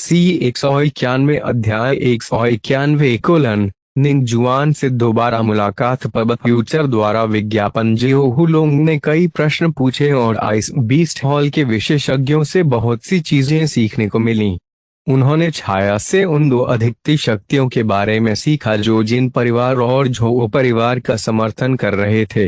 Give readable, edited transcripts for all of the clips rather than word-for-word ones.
सी 191 अध्याय 191 निंगजुआन से दोबारा मुलाकात। पब फ्यूचर द्वारा विज्ञापन। जियो हुलोंग ने कई प्रश्न पूछे और आइस बीस्ट हॉल के विशेषज्ञों से बहुत सी चीजें सीखने को मिली। उन्होंने छाया से उन दो अधिकती शक्तियों के बारे में सीखा जो जिन परिवार और झोओ परिवार का समर्थन कर रहे थे।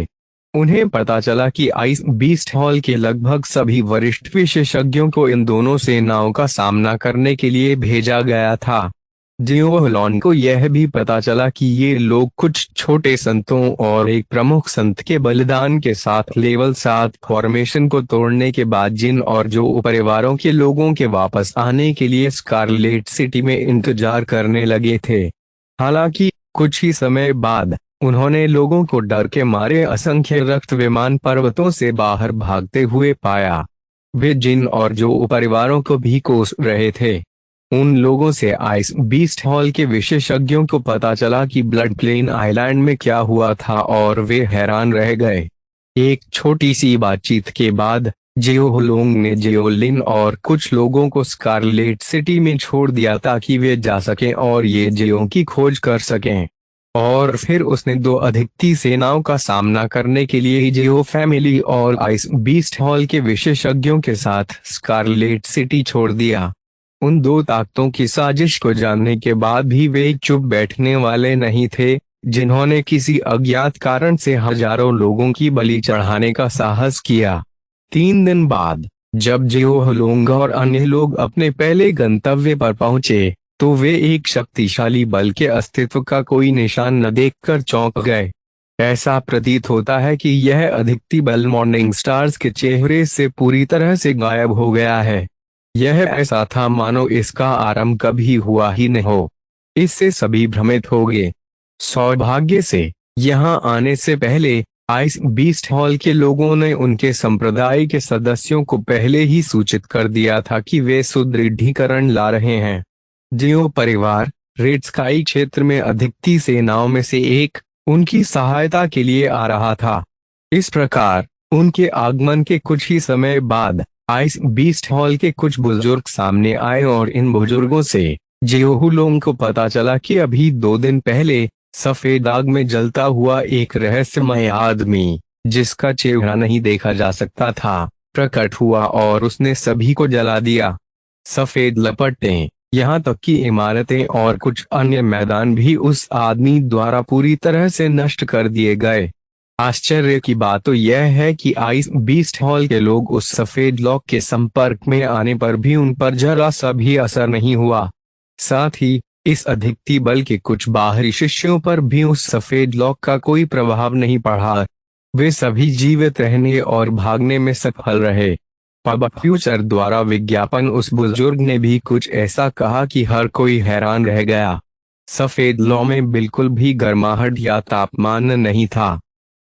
उन्हें पता चला कि आइस बीस्ट हॉल के लगभग सभी वरिष्ठ विशेषज्ञों को इन दोनों सेनाओं का सामना करने के लिए भेजा गया था। जियो हुलोंग को यह भी पता चला कि ये लोग कुछ छोटे संतों और एक प्रमुख संत के बलिदान के साथ लेवल 7 फॉर्मेशन को तोड़ने के बाद जिन और जो परिवारों के लोगों के वापस आने के लिए स्कारलेट सिटी में इंतजार करने लगे थे। हालांकि कुछ ही समय बाद उन्होंने लोगों को डर के मारे असंख्य रक्त विमान पर्वतों से बाहर भागते हुए पाया। वे जिन और जो परिवारों को भी कोस रहे थे। उन लोगों से आइस बीस्ट हॉल के विशेषज्ञों को पता चला कि ब्लड प्लेन आइलैंड में क्या हुआ था और वे हैरान रह गए। एक छोटी सी बातचीत के बाद जियो हुलोंग ने जियोलिन और कुछ लोगों को स्कारलेट सिटी में छोड़ दिया ताकि वे जा सकें और ये जियो की खोज कर सकें। और फिर उसने दो अधिकती सेनाओं का सामना करने के लिए जियो फैमिली और आइस बीस्ट हॉल के विशेषज्ञों के साथ स्कारलेट सिटी छोड़ दिया। उन दो ताकतों की साजिश को जानने के बाद भी वे चुप बैठने वाले नहीं थे, जिन्होंने किसी अज्ञात कारण से हजारों लोगों की बलि चढ़ाने का साहस किया। 3 दिन बाद जब जियो हुलोंग और अन्य लोग अपने पहले गंतव्य पर पहुंचे तो वे एक शक्तिशाली बल के अस्तित्व का कोई निशान न देखकर चौंक गए। ऐसा प्रतीत होता है कि यह अधिकती बल मॉर्निंग स्टार्स के चेहरे से पूरी तरह से गायब हो गया है। यह ऐसा था मानो इसका आरंभ कभी हुआ ही न हो। इससे सभी भ्रमित हो गए। सौभाग्य से यहाँ आने से पहले आइस बीस्ट हॉल के लोगों ने उनके संप्रदाय के सदस्यों को पहले ही सूचित कर दिया था कि वे सुदृढ़ीकरण ला रहे हैं। जियो परिवार रेड स्काई क्षेत्र में अधिकती सेनाओं में से एक उनकी सहायता के लिए आ रहा था। इस प्रकार उनके आगमन के कुछ ही समय बाद आइस बीस्ट हॉल के कुछ बुजुर्ग सामने आए और इन बुजुर्गों से जियो हुलोंग को पता चला कि अभी 2 दिन पहले सफेद आग में जलता हुआ एक रहस्यमय आदमी, जिसका चेहरा नहीं देखा जा सकता था, प्रकट हुआ और उसने सभी को जला दिया। सफेद लपटें, यहाँ तक कि इमारतें और कुछ अन्य मैदान भी उस आदमी द्वारा पूरी तरह से नष्ट कर दिए गए। आश्चर्य की बात तो यह है कि आइस बीस्ट हॉल के लोग उस सफेद लॉक के संपर्क में आने पर भी उन पर जरा सा भी असर नहीं हुआ। साथ ही इस अधिकती बल के कुछ बाहरी शिष्यों पर भी उस सफेद लॉक का कोई प्रभाव नहीं पड़ा। वे सभी जीवित रहने और भागने में सफल रहे। पब फ्यूचर द्वारा विज्ञापन। उस बुजुर्ग ने भी कुछ ऐसा कहा कि हर कोई हैरान रह गया। सफेद लौ में बिल्कुल भी गर्माहट या तापमान नहीं था।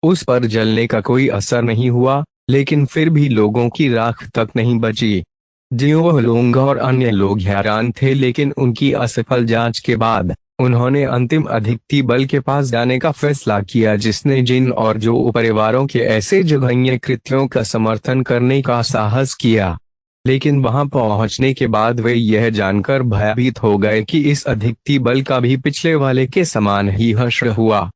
उस पर जलने का कोई असर नहीं हुआ, लेकिन फिर भी लोगों की राख तक नहीं बची। जियो हुलोंग और अन्य लोग हैरान थे, लेकिन उनकी असफल जांच के बाद उन्होंने अंतिम अधिकती बल के पास जाने का फैसला किया, जिसने जिन और जो परिवारों के ऐसे जघन्य कृत्यों का समर्थन करने का साहस किया। लेकिन वहां पहुंचने के बाद वे यह जानकर भयभीत हो गए कि इस अधिकती बल का भी पिछले वाले के समान ही हश्र हुआ।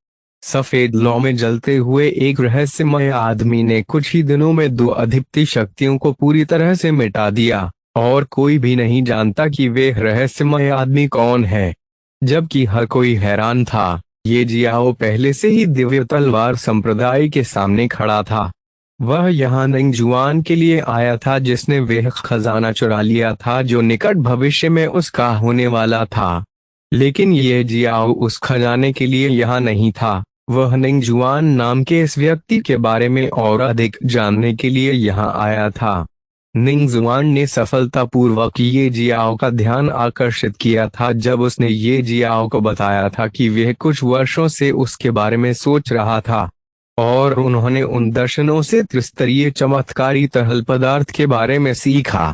सफेद लौ में जलते हुए एक रहस्यमय आदमी ने कुछ ही दिनों में 2 अधिकती शक्तियों को पूरी तरह से मिटा दिया, और कोई भी नहीं जानता कि वे रहस्यमय आदमी कौन है। जबकि हर कोई हैरान था। ये जियाओ पहले से ही दिव्य तलवार संप्रदाय के सामने खड़ा था। वह यहाँ निंगजुआन के लिए आया था, जिसने वह खजाना चुरा लिया था जो निकट भविष्य में उसका होने वाला था। लेकिन ये जियाओ उस खजाने के लिए यहाँ नहीं था। वह निंगजुआन नाम के इस व्यक्ति के बारे में और अधिक जानने के लिए यहाँ आया था। निंगजुआन ने सफलतापूर्वक ये जियाओ का ध्यान आकर्षित किया था जब उसने ये जियाओ को बताया था कि वह कुछ वर्षों से उसके बारे में सोच रहा था, और उन्होंने उन दर्शनों से त्रिस्तरीय चमत्कारी तरल पदार्थ के बारे में सीखा।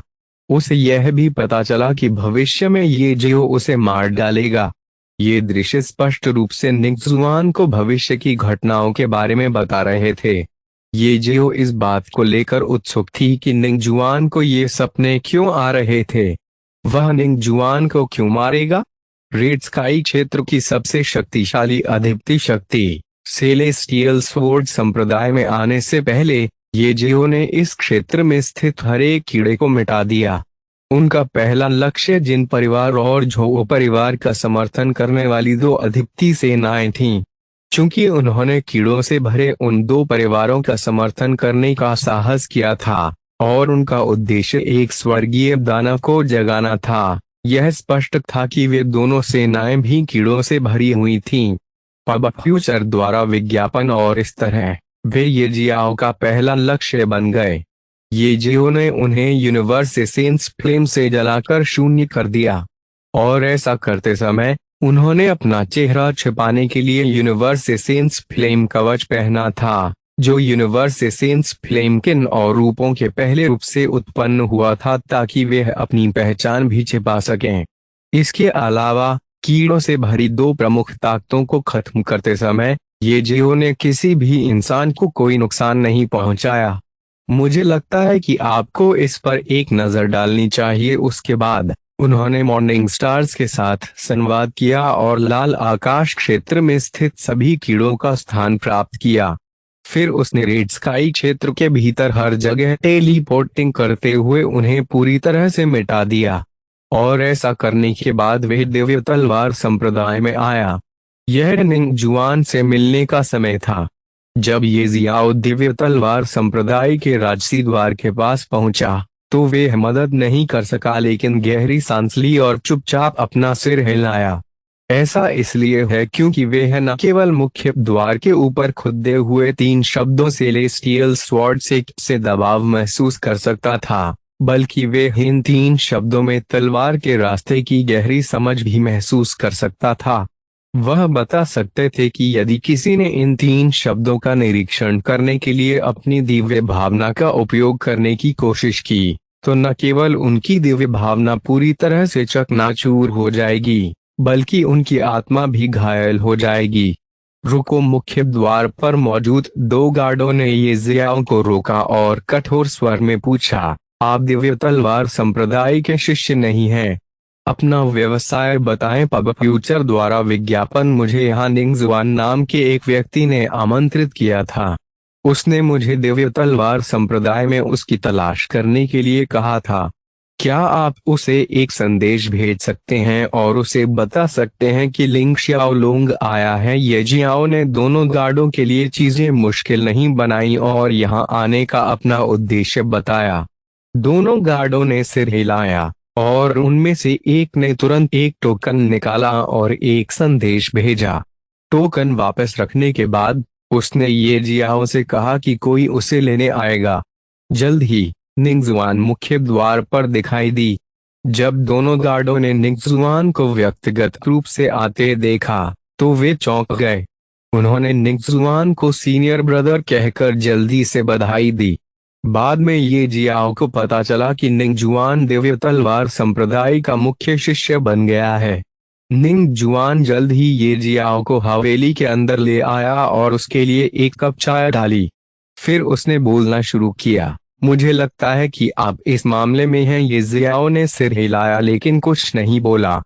उसे यह भी पता चला कि भविष्य में ये जियो उसे मार डालेगा। ये दृश्य स्पष्ट रूप से निंगजुआन को भविष्य की घटनाओं के बारे में बता रहे थे। ये जियो इस बात को लेकर उत्सुक थी कि निंगजुआन को ये सपने क्यों आ रहे थे। वह निंग जुआन को क्यों मारेगा? रेड स्काई क्षेत्र की सबसे शक्तिशाली अद्वितीय शक्ति सेलेस्टियल स्वॉर्ड संप्रदाय में आने से पहले ये जियो ने इस क्षेत्र में स्थित हर एक कीड़े को मिटा दिया। उनका पहला लक्ष्य जिन परिवार और झोओ परिवार का समर्थन करने वाली दो अद्वितीय सेनाएं थीं। चूंकि उन्होंने कीड़ों से भरे उन दो परिवारों का समर्थन करने का साहस किया था और उनका उद्देश्य एक स्वर्गीय दानव को जगाना था, यह स्पष्ट था कि वे दोनों सेनाएं भी कीड़ों से भरी हुई थीं। पब फ्यूचर द्वारा विज्ञापन और इस तरह वे ये जियाओ का पहला लक्ष्य बन गए। ये जियो ने उन्हें यूनिवर्स एसेंस फ्लेम से जलाकर शून्य कर दिया और ऐसा करते समय उन्होंने अपना चेहरा छिपाने के लिए यूनिवर्स एसेंस फ्लेम कवच पहना था, जो यूनिवर्स एसेंस फ्लेम के नौ रूपों के पहले रूप से उत्पन्न हुआ था ताकि वे अपनी पहचान भी छिपा सकें। इसके अलावा कीड़ों से भरी दो प्रमुख ताकतों को खत्म करते समय ये जियो ने किसी भी इंसान को कोई नुकसान नहीं पहुंचाया। मुझे लगता है कि आपको इस पर एक नजर डालनी चाहिए। उसके बाद उन्होंने मॉर्निंग स्टार्स के साथ संवाद किया और लाल आकाश क्षेत्र में स्थित सभी कीड़ों का स्थान प्राप्त किया। फिर उसने रेड स्काई क्षेत्र के भीतर हर जगह टेलीपोर्टिंग करते हुए उन्हें पूरी तरह से मिटा दिया और ऐसा करने के बाद वह दिव्य तलवार संप्रदाय में आया। यह निंग जुआन से मिलने का समय था। जब ये जियाओ दिव्य तलवार संप्रदाय के राजसी द्वार के पास पहुंचा तो वे मदद नहीं कर सका, लेकिन गहरी सांस ली और चुपचाप अपना सिर हिलाया। ऐसा इसलिए है क्योंकि वे न केवल मुख्य द्वार के ऊपर खुदे हुए 3 शब्दों सेलेस्टियल स्वॉर्ड से दबाव महसूस कर सकता था, बल्कि वे इन 3 शब्दों में तलवार के रास्ते की गहरी समझ भी महसूस कर सकता था। वह बता सकते थे कि यदि किसी ने इन 3 शब्दों का निरीक्षण करने के लिए अपनी दिव्य भावना का उपयोग करने की कोशिश की तो न केवल उनकी दिव्य भावना पूरी तरह से चकनाचूर हो जाएगी, बल्कि उनकी आत्मा भी घायल हो जाएगी। रुको। मुख्य द्वार पर मौजूद 2 गार्डों ने ये जियाओ को रोका और कठोर स्वर में पूछा, आप दिव्य तलवार संप्रदाय के शिष्य नहीं हैं? अपना व्यवसाय बताएं। पब फ्यूचर द्वारा विज्ञापन। मुझे यहाँ निंग जुआन नाम के एक व्यक्ति ने आमंत्रित किया था। उसने मुझे दिव्य तलवार संप्रदाय में उसकी तलाश करने के लिए कहा था। क्या आप उसे एक संदेश भेज सकते हैं और उसे बता सकते हैं कि लिंग शाओलोंग आया है? ये जियाओ ने दोनों गार्डों के लिए चीजें मुश्किल नहीं बनाई और यहाँ आने का अपना उद्देश्य बताया। दोनों गार्डों ने सिर हिलाया और उनमें से एक ने तुरंत एक टोकन निकाला और एक संदेश भेजा। टोकन वापस रखने के बाद उसने ये जियाओ से कहा कि कोई उसे लेने आएगा। जल्द ही निंग जुआन मुख्य द्वार पर दिखाई दी। जब दोनों गार्डों ने निंग जुआन को व्यक्तिगत रूप से आते देखा तो वे चौंक गए। उन्होंने निंग जुआन को सीनियर ब्रदर कहकर जल्दी से बधाई दी। बाद में ये जियाओ को पता चला कि निंग जुआन दिव्य तलवार संप्रदाय का मुख्य शिष्य बन गया है। निंग जुआन जल्द ही ये जियाओ को हवेली के अंदर ले आया और उसके लिए एक कप चाय डाली। फिर उसने बोलना शुरू किया, मुझे लगता है कि आप इस मामले में हैं। ये जियाओ ने सिर हिलाया लेकिन कुछ नहीं बोला।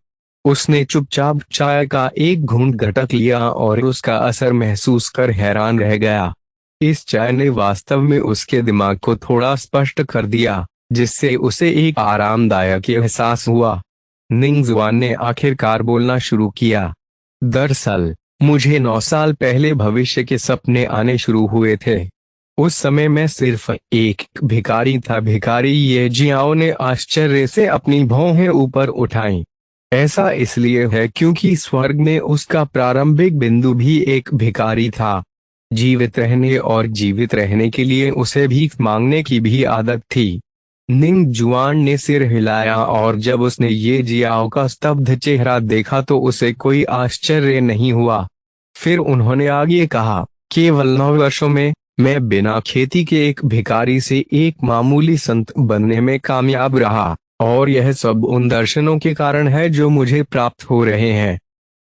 उसने चुपचाप चाय का एक घूंट घटक लिया और उसका असर महसूस कर हैरान रह गया। इस चाय ने वास्तव में उसके दिमाग को थोड़ा स्पष्ट कर दिया, जिससे उसे एक आरामदायक एहसास हुआ। निंग जुआन ने आखिरकार बोलना शुरू किया, दरअसल मुझे 9 साल पहले भविष्य के सपने आने शुरू हुए थे। उस समय मैं सिर्फ एक भिखारी था। भिखारी। ये जियाओ ने आश्चर्य से अपनी भौहें ऊपर उठाईं। ऐसा इसलिए है क्योंकि स्वर्ग में उसका प्रारंभिक बिंदु भी एक भिखारी था। जीवित रहने और जीवित रहने के लिए उसे भीख मांगने की भी आदत थी। निंग जुआन ने सिर हिलाया और जब उसने ये जियाओ का स्तब्ध चेहरा देखा तो उसे कोई आश्चर्य नहीं हुआ। फिर उन्होंने आगे कहा, केवल 9 वर्षों में मैं बिना खेती के एक भिखारी से एक मामूली संत बनने में कामयाब रहा, और यह सब उन दर्शनों के कारण है जो मुझे प्राप्त हो रहे हैं।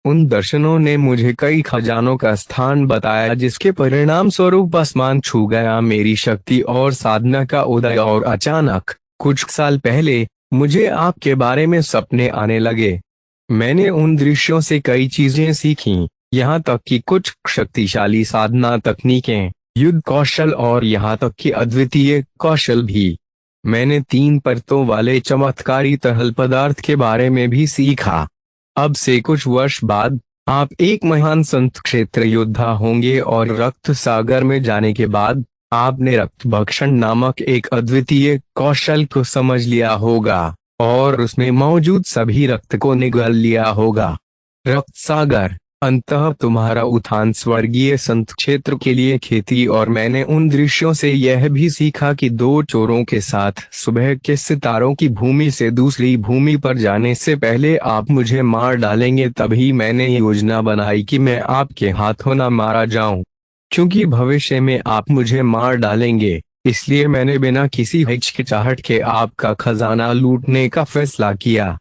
उन दर्शनों ने मुझे कई खजानों का स्थान बताया जिसके परिणाम स्वरूप आसमान छू गया मेरी शक्ति और साधना का उदय। और अचानक कुछ साल पहले मुझे आपके बारे में सपने आने लगे। मैंने उन दृश्यों से कई चीजें सीखी, यहाँ तक कि कुछ शक्तिशाली साधना तकनीकें, युद्ध कौशल और यहाँ तक कि अद्वितीय कौशल भी। मैंने 3 परतों वाले चमत्कारी तरल पदार्थ के बारे में भी सीखा। अब से कुछ वर्ष बाद आप एक महान संत क्षेत्र योद्धा होंगे और रक्त सागर में जाने के बाद आपने रक्त भक्षण नामक एक अद्वितीय कौशल को समझ लिया होगा और उसमें मौजूद सभी रक्त को निगल लिया होगा। रक्त सागर अंततः तुम्हारा उत्थान स्वर्गीय संत क्षेत्र के लिए खेती। और मैंने उन दृश्यों से यह भी सीखा कि 2 चोरों के साथ सुबह के सितारों की भूमि से दूसरी भूमि पर जाने से पहले आप मुझे मार डालेंगे। तभी मैंने योजना बनाई कि मैं आपके हाथों न मारा जाऊं, क्योंकि भविष्य में आप मुझे मार डालेंगे। इसलिए मैंने बिना किसी हिचकिचाहट के आपका खजाना लूटने का फैसला किया।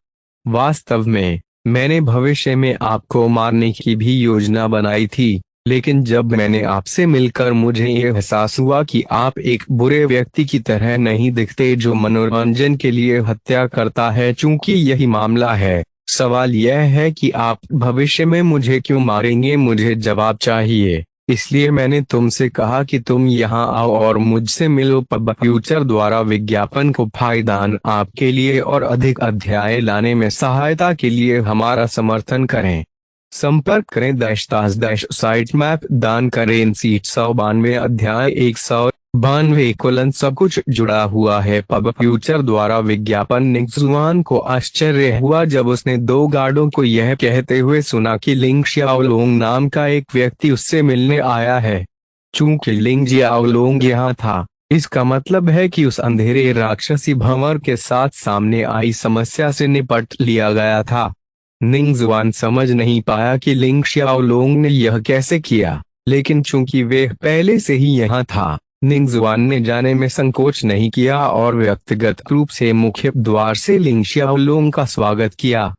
वास्तव में मैंने भविष्य में आपको मारने की भी योजना बनाई थी, लेकिन जब मैंने आपसे मिलकर मुझे ये एहसास हुआ कि आप एक बुरे व्यक्ति की तरह नहीं दिखते जो मनोरंजन के लिए हत्या करता है। चूंकि यही मामला है, सवाल यह है कि आप भविष्य में मुझे क्यों मारेंगे, मुझे जवाब चाहिए। इसलिए मैंने तुमसे कहा कि तुम यहाँ आओ और मुझसे मिलो। पब फ्यूचर द्वारा विज्ञापन को फायदान आपके लिए और अधिक अध्याय लाने में सहायता के लिए हमारा समर्थन करें। संपर्क करें साइट मैप दान करें सीट 192 अध्याय 192 सब कुछ जुड़ा हुआ है। पब फ्यूचर द्वारा विज्ञापन। निंग जुआन को आश्चर्य हुआ जब उसने 2 गार्डों को यह कहते हुए सुना कि लिंग शियाओलोंग नाम का एक व्यक्ति उससे मिलने आया है। चूंकि लिंग जियाओलोंग यहाँ था, इसका मतलब है कि उस अंधेरे राक्षसी भंवर के साथ सामने आई समस्या से निपट लिया गया था। निंग जुआन समझ नहीं पाया कि लिंग शियाओलोंग ने यह कैसे किया, लेकिन चूंकि वे पहले से ही यहाँ था, निंग जुआन ने जाने में संकोच नहीं किया और व्यक्तिगत रूप से मुख्य द्वार से लिंग शियाओलोंग का स्वागत किया।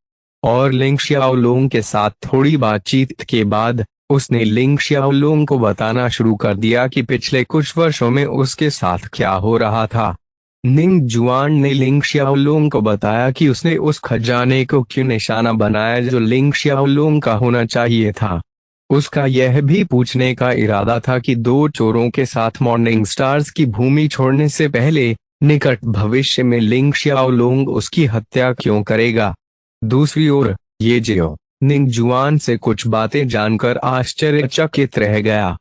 और लिंग शियाओलोंग के साथ थोड़ी बातचीत के बाद उसने लिंग शियाओलोंग को बताना शुरू कर दिया कि पिछले कुछ वर्षों में उसके साथ क्या हो रहा था। निंग जुआन ने लिंग शियाओलोंग को बताया कि उसने उस खजाने को क्यों निशाना बनाया जो लिंग शियाओलोंग का होना चाहिए था। उसका यह भी पूछने का इरादा था कि 2 चोरों के साथ मॉर्निंग स्टार्स की भूमि छोड़ने से पहले निकट भविष्य में लिंग शियाओलोंग उसकी हत्या क्यों करेगा। दूसरी ओर ये जियो निंग जुआन से कुछ बातें जानकर आश्चर्यचकित रह गया।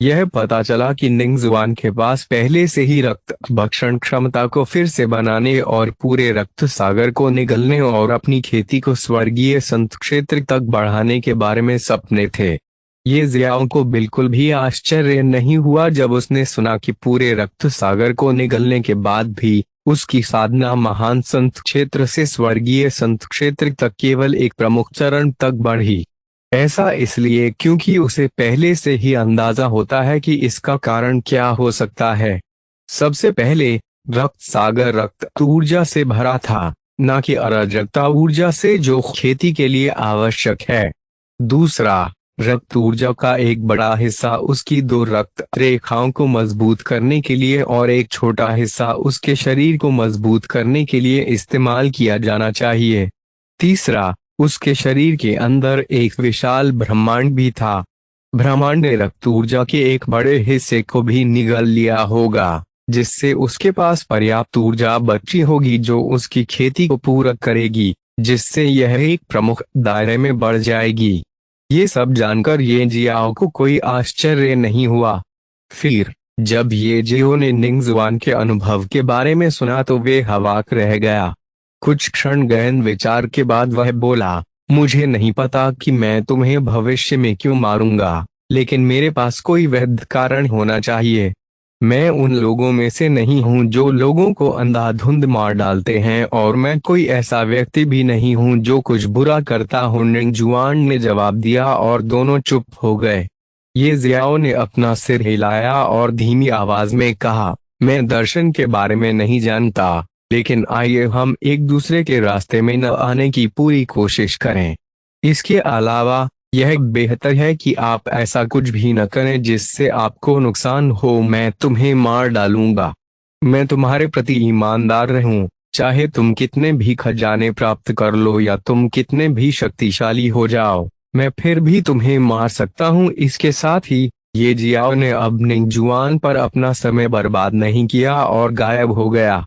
यह पता चला कि निंग जुआन के पास पहले से ही रक्त भक्षण क्षमता को फिर से बनाने और पूरे रक्त सागर को निगलने और अपनी खेती को स्वर्गीय संत क्षेत्र तक बढ़ाने के बारे में सपने थे। ये जियाओ को बिल्कुल भी आश्चर्य नहीं हुआ जब उसने सुना कि पूरे रक्त सागर को निगलने के बाद भी उसकी साधना महान संत क्षेत्र से स्वर्गीय संत क्षेत्र तक केवल एक प्रमुख चरण तक बढ़ी। ऐसा इसलिए क्योंकि उसे पहले से ही अंदाजा होता है कि इसका कारण क्या हो सकता है। सबसे पहले रक्त सागर रक्त ऊर्जा से भरा था, न कि अराजकता ऊर्जा से जो खेती के लिए आवश्यक है। दूसरा, रक्त ऊर्जा का एक बड़ा हिस्सा उसकी 2 रक्त रेखाओं को मजबूत करने के लिए और एक छोटा हिस्सा उसके शरीर को मजबूत करने के लिए इस्तेमाल किया जाना चाहिए। तीसरा, उसके शरीर के अंदर एक विशाल ब्रह्मांड भी था। ब्रह्मांड ने रक्त ऊर्जा के एक बड़े हिस्से को भी निगल लिया होगा, जिससे उसके पास पर्याप्त ऊर्जा बची होगी जो उसकी खेती को पूरक करेगी, जिससे यह एक प्रमुख दायरे में बढ़ जाएगी। ये सब जानकर ये जियाओ को कोई आश्चर्य नहीं हुआ। फिर जब ये जियो ने निंग जुआन के अनुभव के बारे में सुना तो वे हवाक रह गया। कुछ क्षण गहन विचार के बाद वह बोला, मुझे नहीं पता कि मैं तुम्हें भविष्य में क्यों मारूंगा, लेकिन मेरे पास कोई वैध कारण होना चाहिए। मैं उन लोगों में से नहीं हूं जो लोगों को अंधाधुंध मार डालते हैं और मैं कोई ऐसा व्यक्ति भी नहीं हूं जो कुछ बुरा करता हूं। निंग जुआन ने जवाब दिया और दोनों चुप हो गए। ये जियाओ ने अपना सिर हिलाया और धीमी आवाज में कहा, मैं दर्शन के बारे में नहीं जानता, लेकिन आइए हम एक दूसरे के रास्ते में न आने की पूरी कोशिश करें। इसके अलावा यह बेहतर है कि आप ऐसा कुछ भी न करें जिससे आपको नुकसान हो। मैं तुम्हें मार डालूंगा। मैं तुम्हारे प्रति ईमानदार रहूं, चाहे तुम कितने भी खजाने प्राप्त कर लो या तुम कितने भी शक्तिशाली हो जाओ, मैं फिर भी तुम्हें मार सकता हूँ। इसके साथ ही ये जियाओ ने अब निंगजुआन पर अपना समय बर्बाद नहीं किया और गायब हो गया।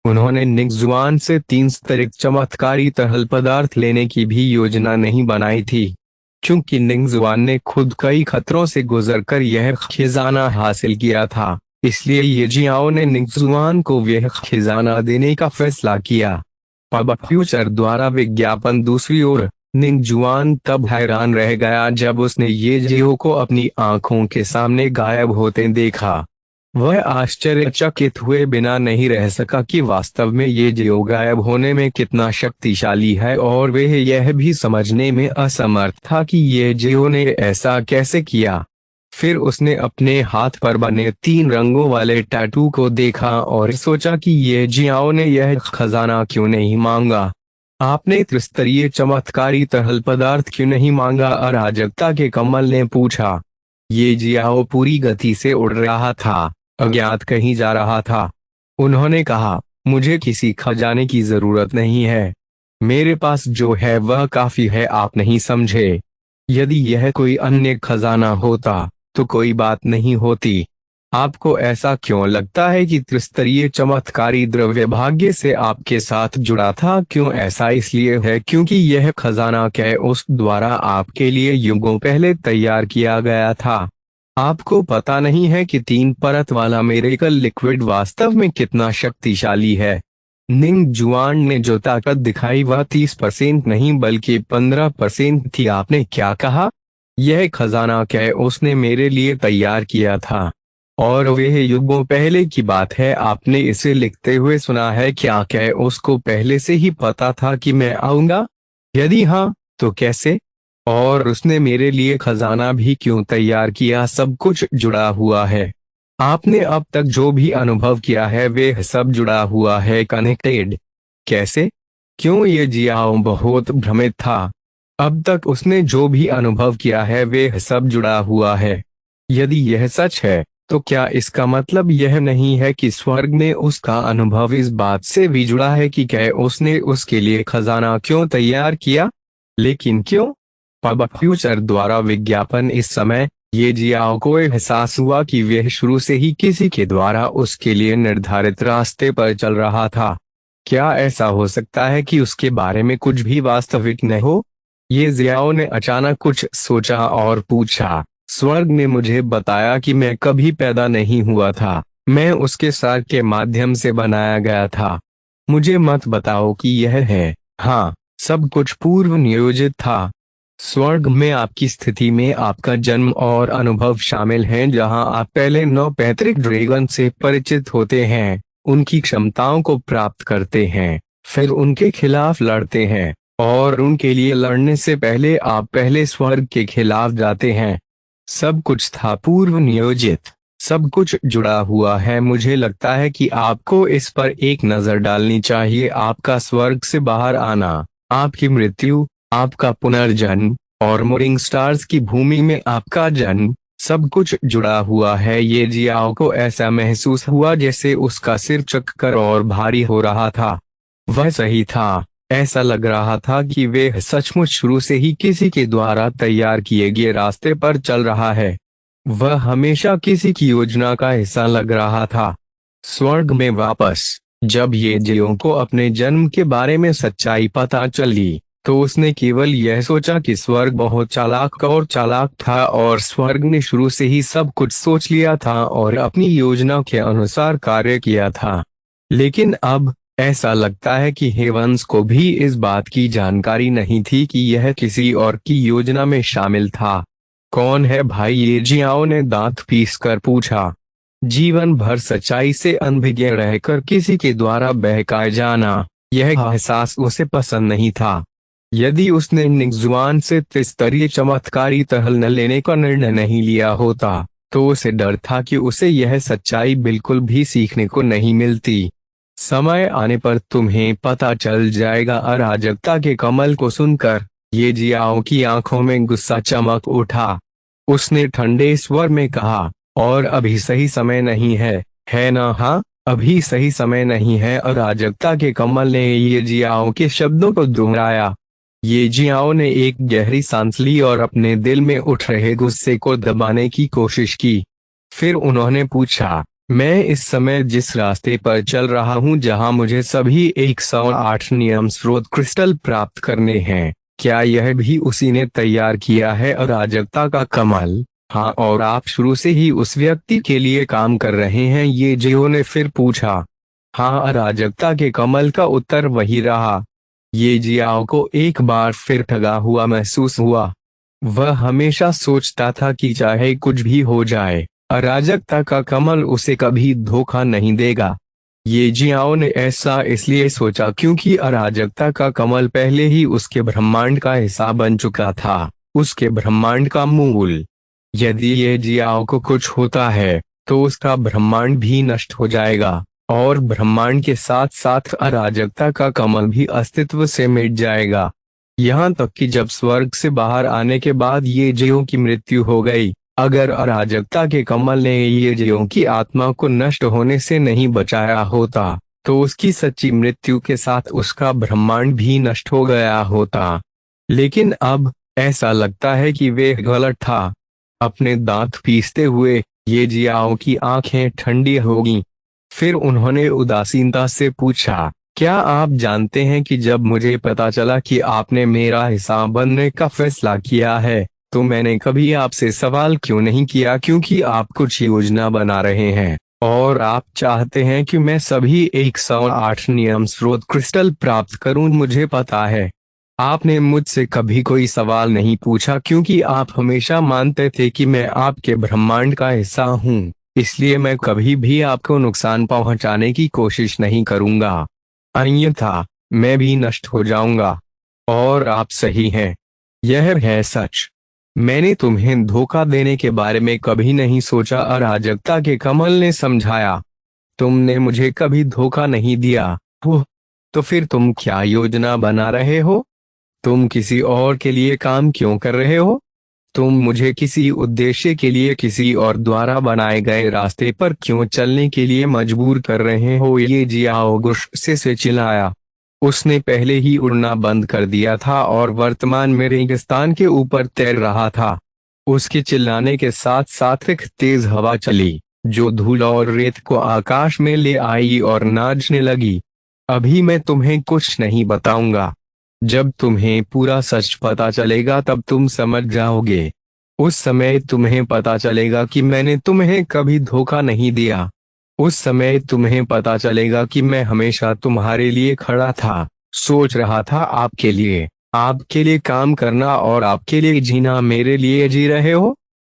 उन्होंने निंगजुआन से 3 अतिरिक्त चमत्कारी तरल पदार्थ लेने की भी योजना नहीं बनाई थी। क्योंकि निंगजुआन ने खुद कई खतरों से गुजरकर यह खजाना हासिल किया था, इसलिए ये जियाओ ने निंगजुआन को यह खजाना देने का फैसला किया। अब फ्यूचर द्वारा विज्ञापन। दूसरी ओर निंगजुआन तब हैरान रह गया जब उसने ये जियो को अपनी आंखों के सामने गायब होते देखा। वह आश्चर्यचकित हुए बिना नहीं रह सका कि वास्तव में ये जियो गायब होने में कितना शक्तिशाली है, और वह यह भी समझने में असमर्थ था कि ये जियो ने ऐसा कैसे किया। फिर उसने अपने हाथ पर बने 3 रंगों वाले टैटू को देखा और सोचा कि ये जियाओ ने यह खजाना क्यों नहीं मांगा। आपने त्रिस्तरीय चमत्कारी तरल पदार्थ क्यों नहीं मांगा? अराजकता के कमल ने पूछा। ये जियाओ पूरी गति से उड़ रहा था, अज्ञात कहीं जा रहा था। उन्होंने कहा, मुझे किसी खजाने की जरूरत नहीं है, मेरे पास जो है वह काफी है। आप नहीं समझे। यदि यह कोई अन्य खजाना होता तो कोई बात नहीं होती। आपको ऐसा क्यों लगता है कि त्रिस्तरीय चमत्कारी द्रव्य भाग्य से आपके साथ जुड़ा था? क्यों ऐसा इसलिए है क्योंकि यह खजाना कैओस द्वारा आपके लिए युगों पहले तैयार किया गया था। आपको पता नहीं है कि 3 परत वाला मिरेकल लिक्विड वास्तव में कितना शक्तिशाली है। निंगजुआन ने जो ताकत दिखाई वह 30% नहीं बल्कि 15% थी। आपने क्या कहा? यह खजाना कैओस ने मेरे लिए तैयार किया था, और वह युगों पहले की बात है। आपने इसे लिखते हुए सुना है। क्या कैओस को पहले से ही पता था कि मैं आऊंगा? यदि हाँ, तो कैसे? और उसने मेरे लिए खजाना भी क्यों तैयार किया? सब कुछ जुड़ा हुआ है। आपने अब तक जो भी अनुभव किया है वे सब जुड़ा हुआ है, कनेक्टेड। कैसे? क्यों? ये जियाओ बहुत भ्रमित था। अब तक उसने जो भी अनुभव किया है वे सब जुड़ा हुआ है। यदि यह सच है तो क्या इसका मतलब यह नहीं है कि स्वर्ग में उसका अनुभव इस बात से भी जुड़ा है कि कैओस ने उसके लिए खजाना क्यों तैयार किया? लेकिन क्यों? अब फ्यूचर द्वारा विज्ञापन। इस समय ये जियाओ को एहसास हुआ कि वह शुरू से ही किसी के द्वारा उसके लिए निर्धारित रास्ते पर चल रहा था। क्या ऐसा हो सकता है कि उसके बारे में कुछ भी वास्तविक न हो? ये जियाओ ने अचानक कुछ सोचा और पूछा। स्वर्ग ने मुझे बताया कि मैं कभी पैदा नहीं हुआ था, मैं उसके सार के माध्यम से बनाया गया था। मुझे मत बताओ कि यह है। हाँ, सब कुछ पूर्व नियोजित था। स्वर्ग में आपकी स्थिति में आपका जन्म और अनुभव शामिल हैं, जहां आप पहले 9 पैतृक ड्रैगन से परिचित होते हैं, उनकी क्षमताओं को प्राप्त करते हैं, फिर उनके खिलाफ लड़ते हैं, और उनके लिए लड़ने से पहले आप पहले स्वर्ग के खिलाफ जाते हैं। सब कुछ था पूर्व नियोजित, सब कुछ जुड़ा हुआ है। मुझे लगता है कि आपको इस पर एक नजर डालनी चाहिए। आपका स्वर्ग से बाहर आना, आपकी मृत्यु, आपका पुनर्जन्म, और मोरिंग स्टार्स की भूमि में आपका जन्म, सब कुछ जुड़ा हुआ है। ये जियाओ को ऐसा महसूस हुआ जैसे उसका सिर चक्कर और भारी हो रहा था। वह सही था। ऐसा लग रहा था कि वह सचमुच शुरू से ही किसी के द्वारा तैयार किए गए रास्ते पर चल रहा है। वह हमेशा किसी की योजना का हिस्सा लग रहा था। स्वर्ग में वापस जब ये जियो को अपने जन्म के बारे में सच्चाई पता चली तो उसने केवल यह सोचा कि स्वर्ग बहुत चालाक और चालाक था, और स्वर्ग ने शुरू से ही सब कुछ सोच लिया था और अपनी योजना के अनुसार कार्य किया था। लेकिन अब ऐसा लगता है कि हेवंस को भी इस बात की जानकारी नहीं थी कि यह किसी और की योजना में शामिल था। कौन है भाई? ये जियाओ ने दांत पीस कर पूछा। जीवन भर सच्चाई से अनभिज्ञ रहकर किसी के द्वारा बहकाए जाना, यह एहसास उसे पसंद नहीं था। यदि उसने निंगजुआन से त्रिस्तरीय चमत्कारी तरल न लेने का निर्णय नहीं लिया होता तो उसे डर था कि उसे यह सच्चाई बिल्कुल भी सीखने को नहीं मिलती। समय आने पर तुम्हें पता चल जाएगा। अराजकता के कमल को सुनकर ये जियाओ की आंखों में गुस्सा चमक उठा। उसने ठंडे स्वर में कहा, और अभी सही समय नहीं है ना? हाँ, अभी सही समय नहीं है। अराजकता के कमल ने ये जियाओ के शब्दों को दोहराया। ये जियाओ ने एक गहरी सांस ली और अपने दिल में उठ रहे गुस्से को दबाने की कोशिश की। फिर उन्होंने पूछा, मैं इस समय जिस रास्ते पर चल रहा हूँ, जहाँ मुझे सभी 108 नियम स्रोत क्रिस्टल प्राप्त करने हैं, क्या यह भी उसी ने तैयार किया है? अराजकता का कमल, हाँ, और आप शुरू से ही उस व्यक्ति के लिए काम कर रहे हैं? ये जियो ने फिर पूछा। हाँ, अराजकता के कमल का उत्तर वही रहा। ये जियाओ को एक बार फिर ठगा हुआ महसूस हुआ। वह हमेशा सोचता था कि चाहे कुछ भी हो जाए, अराजकता का कमल उसे कभी धोखा नहीं देगा। ये जियाओ ने ऐसा इसलिए सोचा क्योंकि अराजकता का कमल पहले ही उसके ब्रह्मांड का हिस्सा बन चुका था, उसके ब्रह्मांड का मूल। यदि ये जियाओ को कुछ होता है तो उसका ब्रह्मांड भी नष्ट हो जाएगा, और ब्रह्मांड के साथ साथ अराजकता का कमल भी अस्तित्व से मिट जाएगा। यहाँ तक कि जब स्वर्ग से बाहर आने के बाद ये जियो की मृत्यु हो गई, अगर अराजकता के कमल ने ये जियो की आत्मा को नष्ट होने से नहीं बचाया होता, तो उसकी सच्ची मृत्यु के साथ उसका ब्रह्मांड भी नष्ट हो गया होता। लेकिन अब ऐसा लगता है कि वे गलत था। अपने दांत पीसते हुए ये जियाओ की आंखें ठंडी हो गईं। फिर उन्होंने उदासीनता से पूछा, क्या आप जानते हैं कि जब मुझे पता चला कि आपने मेरा हिस्सा बनने का फैसला किया है, तो मैंने कभी आपसे सवाल क्यों नहीं किया? क्योंकि आप कुछ योजना बना रहे हैं और आप चाहते हैं कि मैं सभी 108 नियम स्रोत क्रिस्टल प्राप्त करूं। मुझे पता है आपने मुझसे कभी कोई सवाल नहीं पूछा, क्योंकि आप हमेशा मानते थे कि मैं आपके ब्रह्मांड का हिस्सा हूँ, इसलिए मैं कभी भी आपको नुकसान पहुंचाने की कोशिश नहीं करूंगा, अन्यथा मैं भी नष्ट हो जाऊंगा। और आप सही हैं, यह है सच। मैंने तुम्हें धोखा देने के बारे में कभी नहीं सोचा, अराजकता के कमल ने समझाया। तुमने मुझे कभी धोखा नहीं दिया। हो तो फिर तुम क्या योजना बना रहे हो? तुम किसी और के लिए काम क्यों कर रहे हो? तुम मुझे किसी उद्देश्य के लिए किसी और द्वारा बनाए गए रास्ते पर क्यों चलने के लिए मजबूर कर रहे हो? ये जियाओ गुस्से से चिल्लाया। उसने पहले ही उड़ना बंद कर दिया था और वर्तमान में रेगिस्तान के ऊपर तैर रहा था। उसके चिल्लाने के साथ साथ एक तेज हवा चली, जो धूल और रेत को आकाश में ले आई और नाचने लगी। अभी मैं तुम्हें कुछ नहीं बताऊंगा। जब तुम्हें पूरा सच पता चलेगा तब तुम समझ जाओगे। उस समय तुम्हें पता चलेगा कि मैंने तुम्हें कभी धोखा नहीं दिया। उस समय तुम्हें पता चलेगा कि मैं हमेशा तुम्हारे लिए खड़ा था, सोच रहा था आपके लिए काम करना और आपके लिए जीना। मेरे लिए जी रहे हो?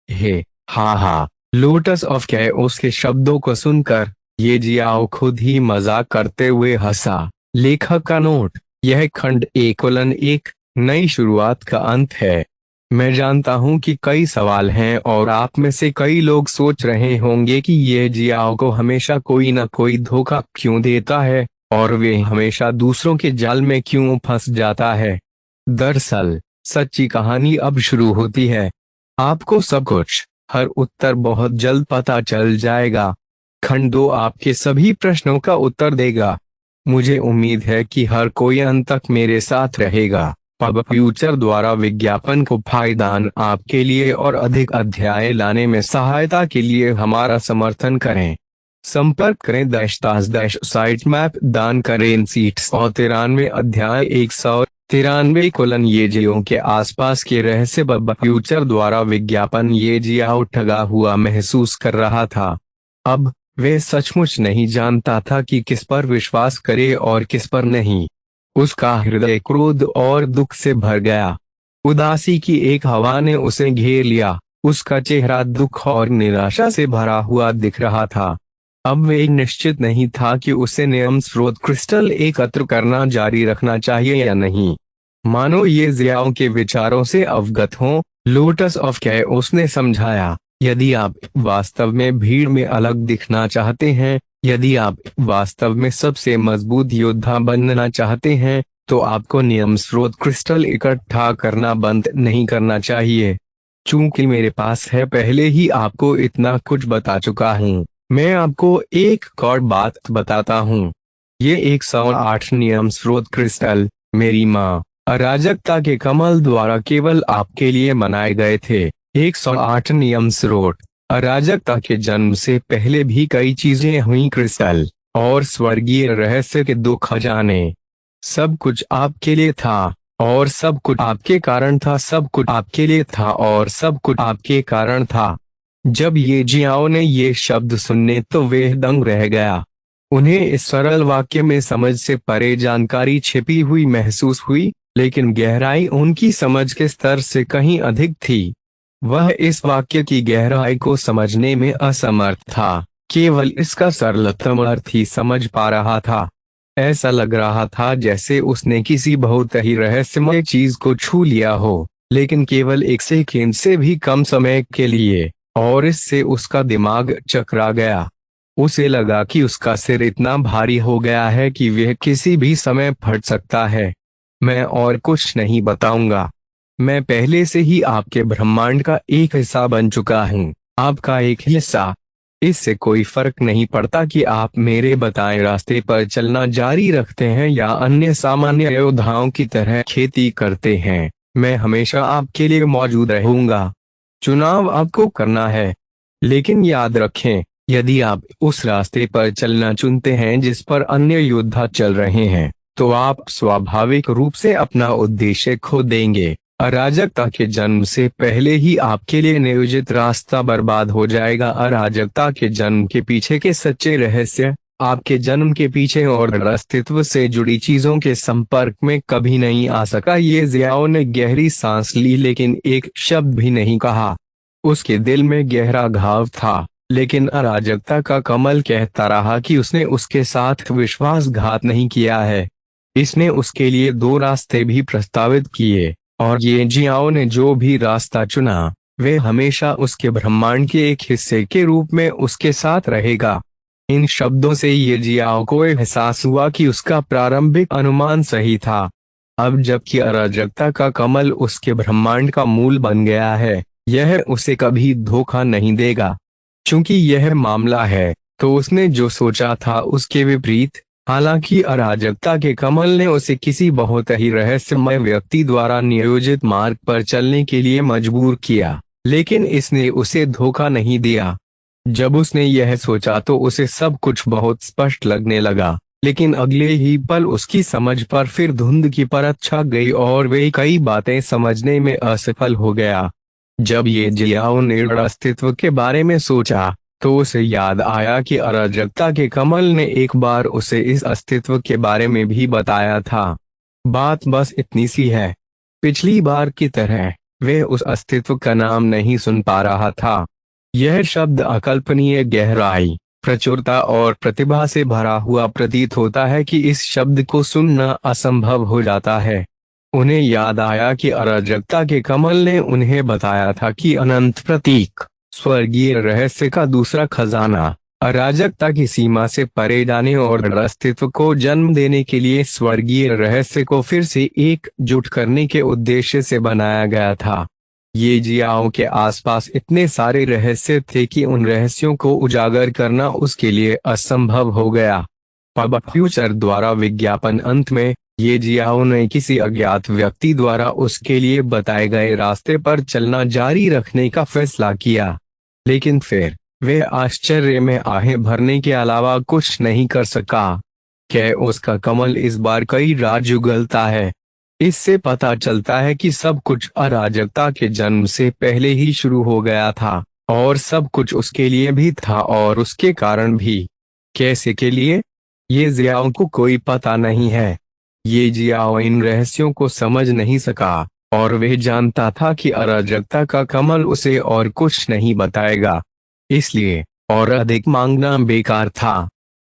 हे हाँ हाँ। लोटस ऑफ कैओस के शब्दों को सुनकर ये जियाओ खुद ही मजाक करते हुए हंसा। लेखक का नोट, यह खंड 1:1 नई शुरुआत का अंत है। मैं जानता हूं कि कई सवाल हैं और आप में से कई लोग सोच रहे होंगे कि ये जियाओ को हमेशा कोई न कोई धोखा क्यों देता है और वे हमेशा दूसरों के जाल में क्यों फंस जाता है। दरअसल सच्ची कहानी अब शुरू होती है। आपको सब कुछ, हर उत्तर बहुत जल्द पता चल जाएगा। खंड 2 आपके सभी प्रश्नों का उत्तर देगा। मुझे उम्मीद है कि हर कोई अंत तक मेरे साथ रहेगा। पब फ्यूचर द्वारा विज्ञापन को फायदान आपके लिए और अधिक अध्याय लाने में सहायता के लिए हमारा समर्थन करें। संपर्क करें साइट मैप दान करें सीट्स और 93 अध्याय 193 ये जियो के आसपास के रहस्य। पब फ्यूचर द्वारा विज्ञापन। ये जियाओ ठगा हुआ महसूस कर रहा था। अब वे सचमुच नहीं जानता था कि किस पर विश्वास करे और किस पर नहीं। उसका हृदय क्रोध और दुख से भर गया। उदासी की एक हवा ने उसे घेर लिया। उसका चेहरा दुख और निराशा से भरा हुआ दिख रहा था। अब वे निश्चित नहीं था कि उसे नियम स्रोत क्रिस्टल एकत्र करना जारी रखना चाहिए या नहीं। मानो ये जियाओ के विचारों से अवगत हों, लोटस ऑफ कैओस ने समझाया। यदि आप वास्तव में भीड़ में अलग दिखना चाहते हैं, यदि आप वास्तव में सबसे मजबूत योद्धा बनना चाहते हैं, तो आपको नियम स्रोत क्रिस्टल इकट्ठा करना बंद नहीं करना चाहिए। चूंकि मेरे पास है, पहले ही आपको इतना कुछ बता चुका हूँ। मैं आपको एक और बात बताता हूँ। ये 108 नियम स्रोत क्रिस्टल, मेरी माँ, अराजकता के कमल द्वारा केवल आपके लिए बनाए गए थे। 108 नियम स्रोत, अराजकता के जन्म से पहले भी कई चीजें हुई क्रिस्टल, और स्वर्गीय रहस्य के 2 खजाने। सब कुछ आपके लिए था, और सब कुछ आपके कारण था, सब कुछ आपके लिए था और सब कुछ आपके कारण था। जब ये जियाओ ने ये शब्द सुनने तो वे दंग रह गया। उन्हें इस सरल वाक्य में समझ से परे जानकारी छिपी हुई महसूस हुई, लेकिन गहराई उनकी समझ के स्तर से कहीं अधिक थी। वह इस वाक्य की गहराई को समझने में असमर्थ था, केवल इसका सरलतम अर्थ ही समझ पा रहा था। ऐसा लग रहा था जैसे उसने किसी बहुत ही रहस्यमय चीज को छू लिया हो, लेकिन केवल एक सेकंड से भी कम समय के लिए, और इससे उसका दिमाग चकरा गया। उसे लगा कि उसका सिर इतना भारी हो गया है कि वह किसी भी समय फट सकता है। मैं और कुछ नहीं बताऊंगा। मैं पहले से ही आपके ब्रह्मांड का एक हिस्सा बन चुका हूँ, आपका एक हिस्सा। इससे कोई फर्क नहीं पड़ता कि आप मेरे बताए रास्ते पर चलना जारी रखते हैं या अन्य सामान्य योद्धाओं की तरह खेती करते हैं, मैं हमेशा आपके लिए मौजूद रहूंगा। चुनाव आपको करना है, लेकिन याद रखें, यदि आप उस रास्ते पर चलना चुनते हैं जिस पर अन्य योद्धा चल रहे हैं, तो आप स्वाभाविक रूप से अपना उद्देश्य खो देंगे। अराजकता के जन्म से पहले ही आपके लिए नियोजित रास्ता बर्बाद हो जाएगा। अराजकता के जन्म के पीछे के सच्चे रहस्य आपके जन्म के पीछे और अस्तित्व से जुड़ी चीजों के संपर्क में कभी नहीं आ सका। ये जियाओ ने गहरी सांस ली, लेकिन एक शब्द भी नहीं कहा। उसके दिल में गहरा घाव था, लेकिन अराजकता का कमल कहता रहा कि उसने उसके साथ विश्वासघात नहीं किया है। इसने उसके लिए 2 रास्ते भी प्रस्तावित किए, और ये जियाओ ने जो भी रास्ता चुना, वे हमेशा उसके ब्रह्मांड के एक हिस्से के रूप में उसके साथ रहेगा। इन शब्दों से ये जियाओ को एहसास हुआ कि उसका प्रारंभिक अनुमान सही था। अब जबकि अराजकता का कमल उसके ब्रह्मांड का मूल बन गया है, यह उसे कभी धोखा नहीं देगा। चूंकि यह मामला है, तो उसने जो सोचा था उसके विपरीत। हालांकि अराजकता के कमल ने उसे किसी बहुत ही रहस्यमय व्यक्ति द्वारा नियोजित मार्ग पर चलने के लिए मजबूर किया, लेकिन इसने उसे धोखा नहीं दिया। जब उसने यह सोचा तो उसे सब कुछ बहुत स्पष्ट लगने लगा, लेकिन अगले ही पल उसकी समझ पर फिर धुंध की परत छा गई और वे कई बातें समझने में असफल हो गया। जब ये जियाओ ने अस्तित्व के बारे में सोचा, तो उसे याद आया कि अराजकता के कमल ने एक बार उसे इस अस्तित्व के बारे में भी बताया था। बात बस इतनी सी है, पिछली बार की तरह वे उस अस्तित्व का नाम नहीं सुन पा रहा था। यह शब्द अकल्पनीय गहराई, प्रचुरता और प्रतिभा से भरा हुआ प्रतीत होता है कि इस शब्द को सुनना असंभव हो जाता है। उन्हें याद आया कि अराजकता के कमल ने उन्हें बताया था कि अनंत प्रतीक, स्वर्गीय रहस्य का दूसरा खजाना, अराजकता की सीमा से परे जाने और अस्तित्व को जन्म देने के लिए स्वर्गीय रहस्य को फिर से एकजुट करने के उद्देश्य से बनाया गया था। ये जियाओं के आसपास इतने सारे रहस्य थे कि उन रहस्यों को उजागर करना उसके लिए असंभव हो गया। पब फ्यूचर द्वारा विज्ञापन अंत में, ये जियाओ ने किसी अज्ञात व्यक्ति द्वारा उसके लिए बताए गए रास्ते पर चलना जारी रखने का फैसला किया, लेकिन फिर वे आश्चर्य में आहें भरने के अलावा कुछ नहीं कर सका। क्या उसका कमल इस बार कई राज उगलता है? इससे पता चलता है कि सब कुछ अराजकता के जन्म से पहले ही शुरू हो गया था, और सब कुछ उसके लिए भी था और उसके कारण भी। कैसे के लिए, ये जियाओ को कोई पता नहीं है। ये जियाओ इन रहस्यों को समझ नहीं सका, और वह जानता था कि अराजकता का कमल उसे और कुछ नहीं बताएगा। इसलिए और अधिक मांगना बेकार था।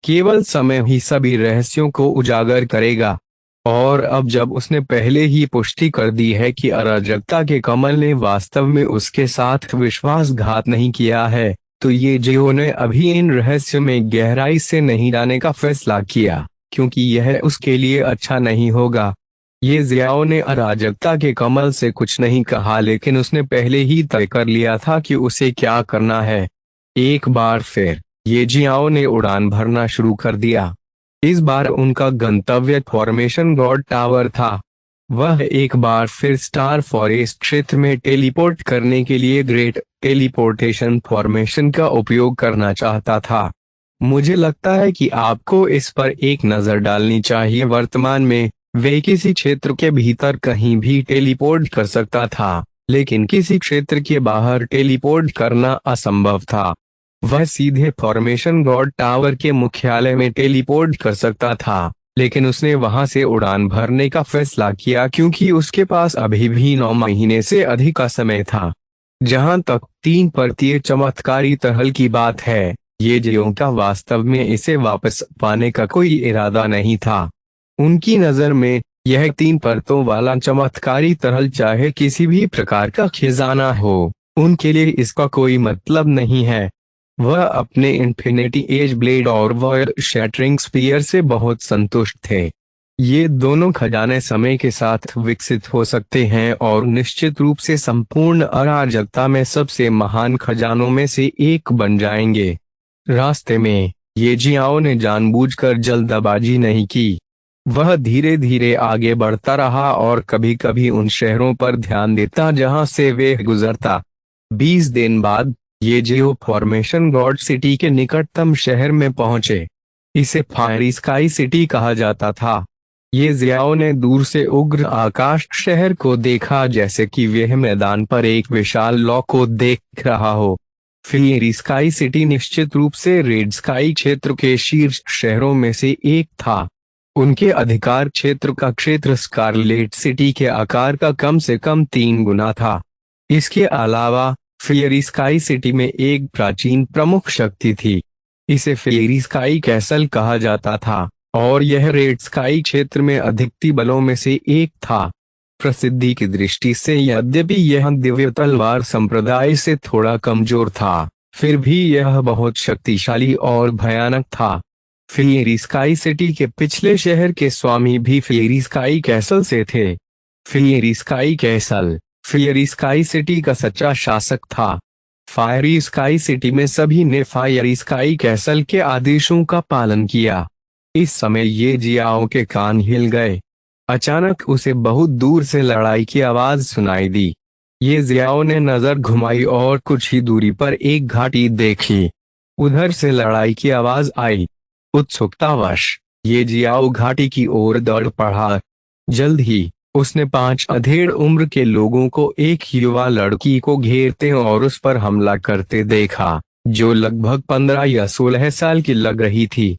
केवल समय ही सभी रहस्यों को उजागर करेगा। और अब जब उसने पहले ही पुष्टि कर दी है कि अराजकता के कमल ने वास्तव में उसके साथ विश्वासघात नहीं किया है, तो ये जियो ने अभी इन रहस्यों में गहराई से नहीं जाने का फैसला किया, क्योंकि यह उसके लिए अच्छा नहीं होगा। ये जियाओ ने अराजकता के कमल से कुछ नहीं कहा, लेकिन उसने पहले ही तय कर लिया था कि उसे क्या करना है। एक बार फिर ये जियाओ ने उड़ान भरना शुरू कर दिया। इस बार उनका गंतव्य फॉर्मेशन गॉड टावर था। वह एक बार फिर स्टार फॉरेस्ट क्षेत्र में टेलीपोर्ट करने के लिए ग्रेट टेलीपोर्टेशन फॉर्मेशन का उपयोग करना चाहता था। मुझे लगता है कि आपको इस पर एक नजर डालनी चाहिए। वर्तमान में वे किसी क्षेत्र के भीतर कहीं भी टेलीपोर्ट कर सकता था, लेकिन किसी क्षेत्र के बाहर टेलीपोर्ट करना असंभव था। वह सीधे फॉर्मेशन गॉड टावर के मुख्यालय में टेलीपोर्ट कर सकता था, लेकिन उसने वहां से उड़ान भरने का फैसला किया क्योंकि उसके पास अभी भी 9 महीने से अधिक का समय था। जहां तक 3 परतीय चमत्कारी तहल की बात है, ये जियो का वास्तव में इसे वापस पाने का कोई इरादा नहीं था। उनकी नजर में यह 3 परतों वाला चमत्कारी तरल चाहे किसी भी प्रकार का खजाना हो, उनके लिए इसका कोई मतलब नहीं है। वह अपने इन्फिनिटी एज ब्लेड और वर्ल्ड शैटरिंग स्पीयर से बहुत संतुष्ट थे। ये दोनों खजाने समय के साथ विकसित हो सकते हैं और निश्चित रूप से संपूर्ण अराजकता में सबसे महान खजानों में से एक बन जाएंगे। रास्ते में ये जियाओ ने जानबूझकर जल्दबाजी नहीं की। वह धीरे धीरे आगे बढ़ता रहा और कभी कभी उन शहरों पर ध्यान देता जहां से वे गुजरता। 20 दिन बाद ये जियो फॉर्मेशन गॉड सिटी के निकटतम शहर में पहुंचे। इसे फायरी स्काई सिटी कहा जाता था। ये जियाओ ने दूर से उग्र आकाश शहर को देखा, जैसे कि वह मैदान पर एक विशाल लॉ को देख रहा हो। फायरी स्काई सिटी निश्चित रूप से रेड स्काई क्षेत्र के शीर्ष शहरों में से एक था। उनके अधिकार क्षेत्र का क्षेत्र स्कारलेट सिटी के आकार का कम से कम 3 गुना था। इसके अलावा फायरी स्काई सिटी में एक प्राचीन प्रमुख शक्ति थी। इसे फायरी स्काई कैसल कहा जाता था और यह रेड स्काई क्षेत्र में अधिकतर बलों में से एक था। प्रसिद्धि की दृष्टि से यद्यपि यह दिव्य तलवार संप्रदाय से थोड़ा कमजोर था, फिर भी यह बहुत शक्तिशाली और भयानक था। फायरी स्काई सिटी के पिछले शहर के स्वामी भी फायरी स्काई कैसल से थे। Fiery sky castle fiery sky city का सच्चा शासक था। फायरी स्काई सिटी में सभी ने फायरी स्काई कैसल के आदेशों का पालन किया। इस समय ये जियाओ के कान हिल गए। अचानक उसे बहुत दूर से लड़ाई की आवाज सुनाई दी। ये जियाओ ने नजर घुमाई और कुछ ही दूरी पर एक घाटी देखी। उधर से लड़ाई की आवाज आई। उत्सुकतावश ये जियाओ घाटी की ओर दौड़ पड़ा। जल्द ही उसने 5 अधेड़ उम्र के लोगों को एक युवा लड़की को घेरते और उस पर हमला करते देखा, जो लगभग 15 या 16 साल की लग रही थी।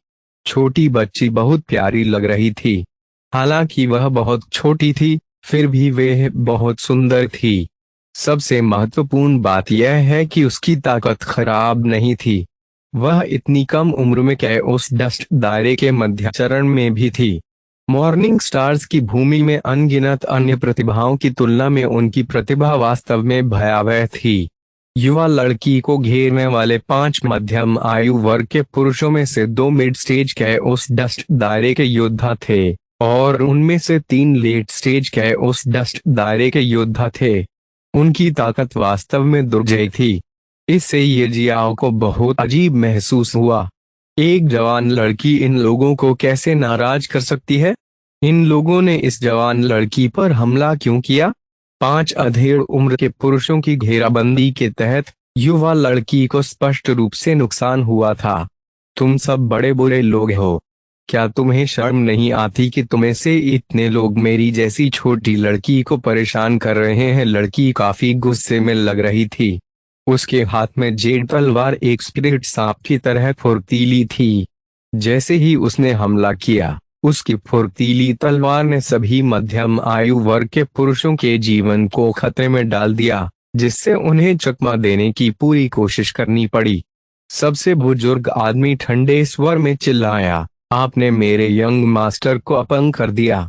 छोटी बच्ची बहुत प्यारी लग रही थी। हालांकि वह बहुत छोटी थी, फिर भी वह बहुत सुंदर थी। सबसे महत्वपूर्ण बात यह है कि उसकी ताकत खराब नहीं थी। वह इतनी कम उम्र में कैओस डस्ट दायरे के मध्य चरण में भी थी। मॉर्निंग स्टार्स की भूमि में अनगिनत अन्य प्रतिभाओं की तुलना में उनकी प्रतिभा वास्तव में भयावह थी। युवा लड़की को घेरने वाले 5 मध्यम आयु वर्ग के पुरुषों में से 2 मिड स्टेज कैओस डस्ट दायरे के योद्धा थे और उनमें से 3 लेट स्टेज कैओस डस्ट दायरे के योद्धा थे। उनकी ताकत वास्तव में दुर्जय थी। इससे ये जियाओ को बहुत अजीब महसूस हुआ। एक जवान लड़की इन लोगों को कैसे नाराज कर सकती है? इन लोगों ने इस जवान लड़की पर हमला क्यों किया? 5 अधेड़ उम्र के पुरुषों की घेराबंदी के तहत युवा लड़की को स्पष्ट रूप से नुकसान हुआ था। तुम सब बड़े बुरे लोग हो। क्या तुम्हें शर्म नहीं आती कि तुम्हें से इतने लोग मेरी जैसी छोटी लड़की को परेशान कर रहे हैं? लड़की काफी गुस्से में लग रही थी। उसके हाथ में जेड तलवार एक स्पिरिट सांप की तरह फुर्तीली थी। जैसे ही उसने हमला किया, उसकी फुर्तीली तलवार ने सभी मध्यम आयु वर्ग के पुरुषों के जीवन को खतरे में डाल दिया, जिससे उन्हें चकमा देने की पूरी कोशिश करनी पड़ी। सबसे बुजुर्ग आदमी ठंडे स्वर में चिल्लाया, आपने मेरे यंग मास्टर को अपंग कर दिया।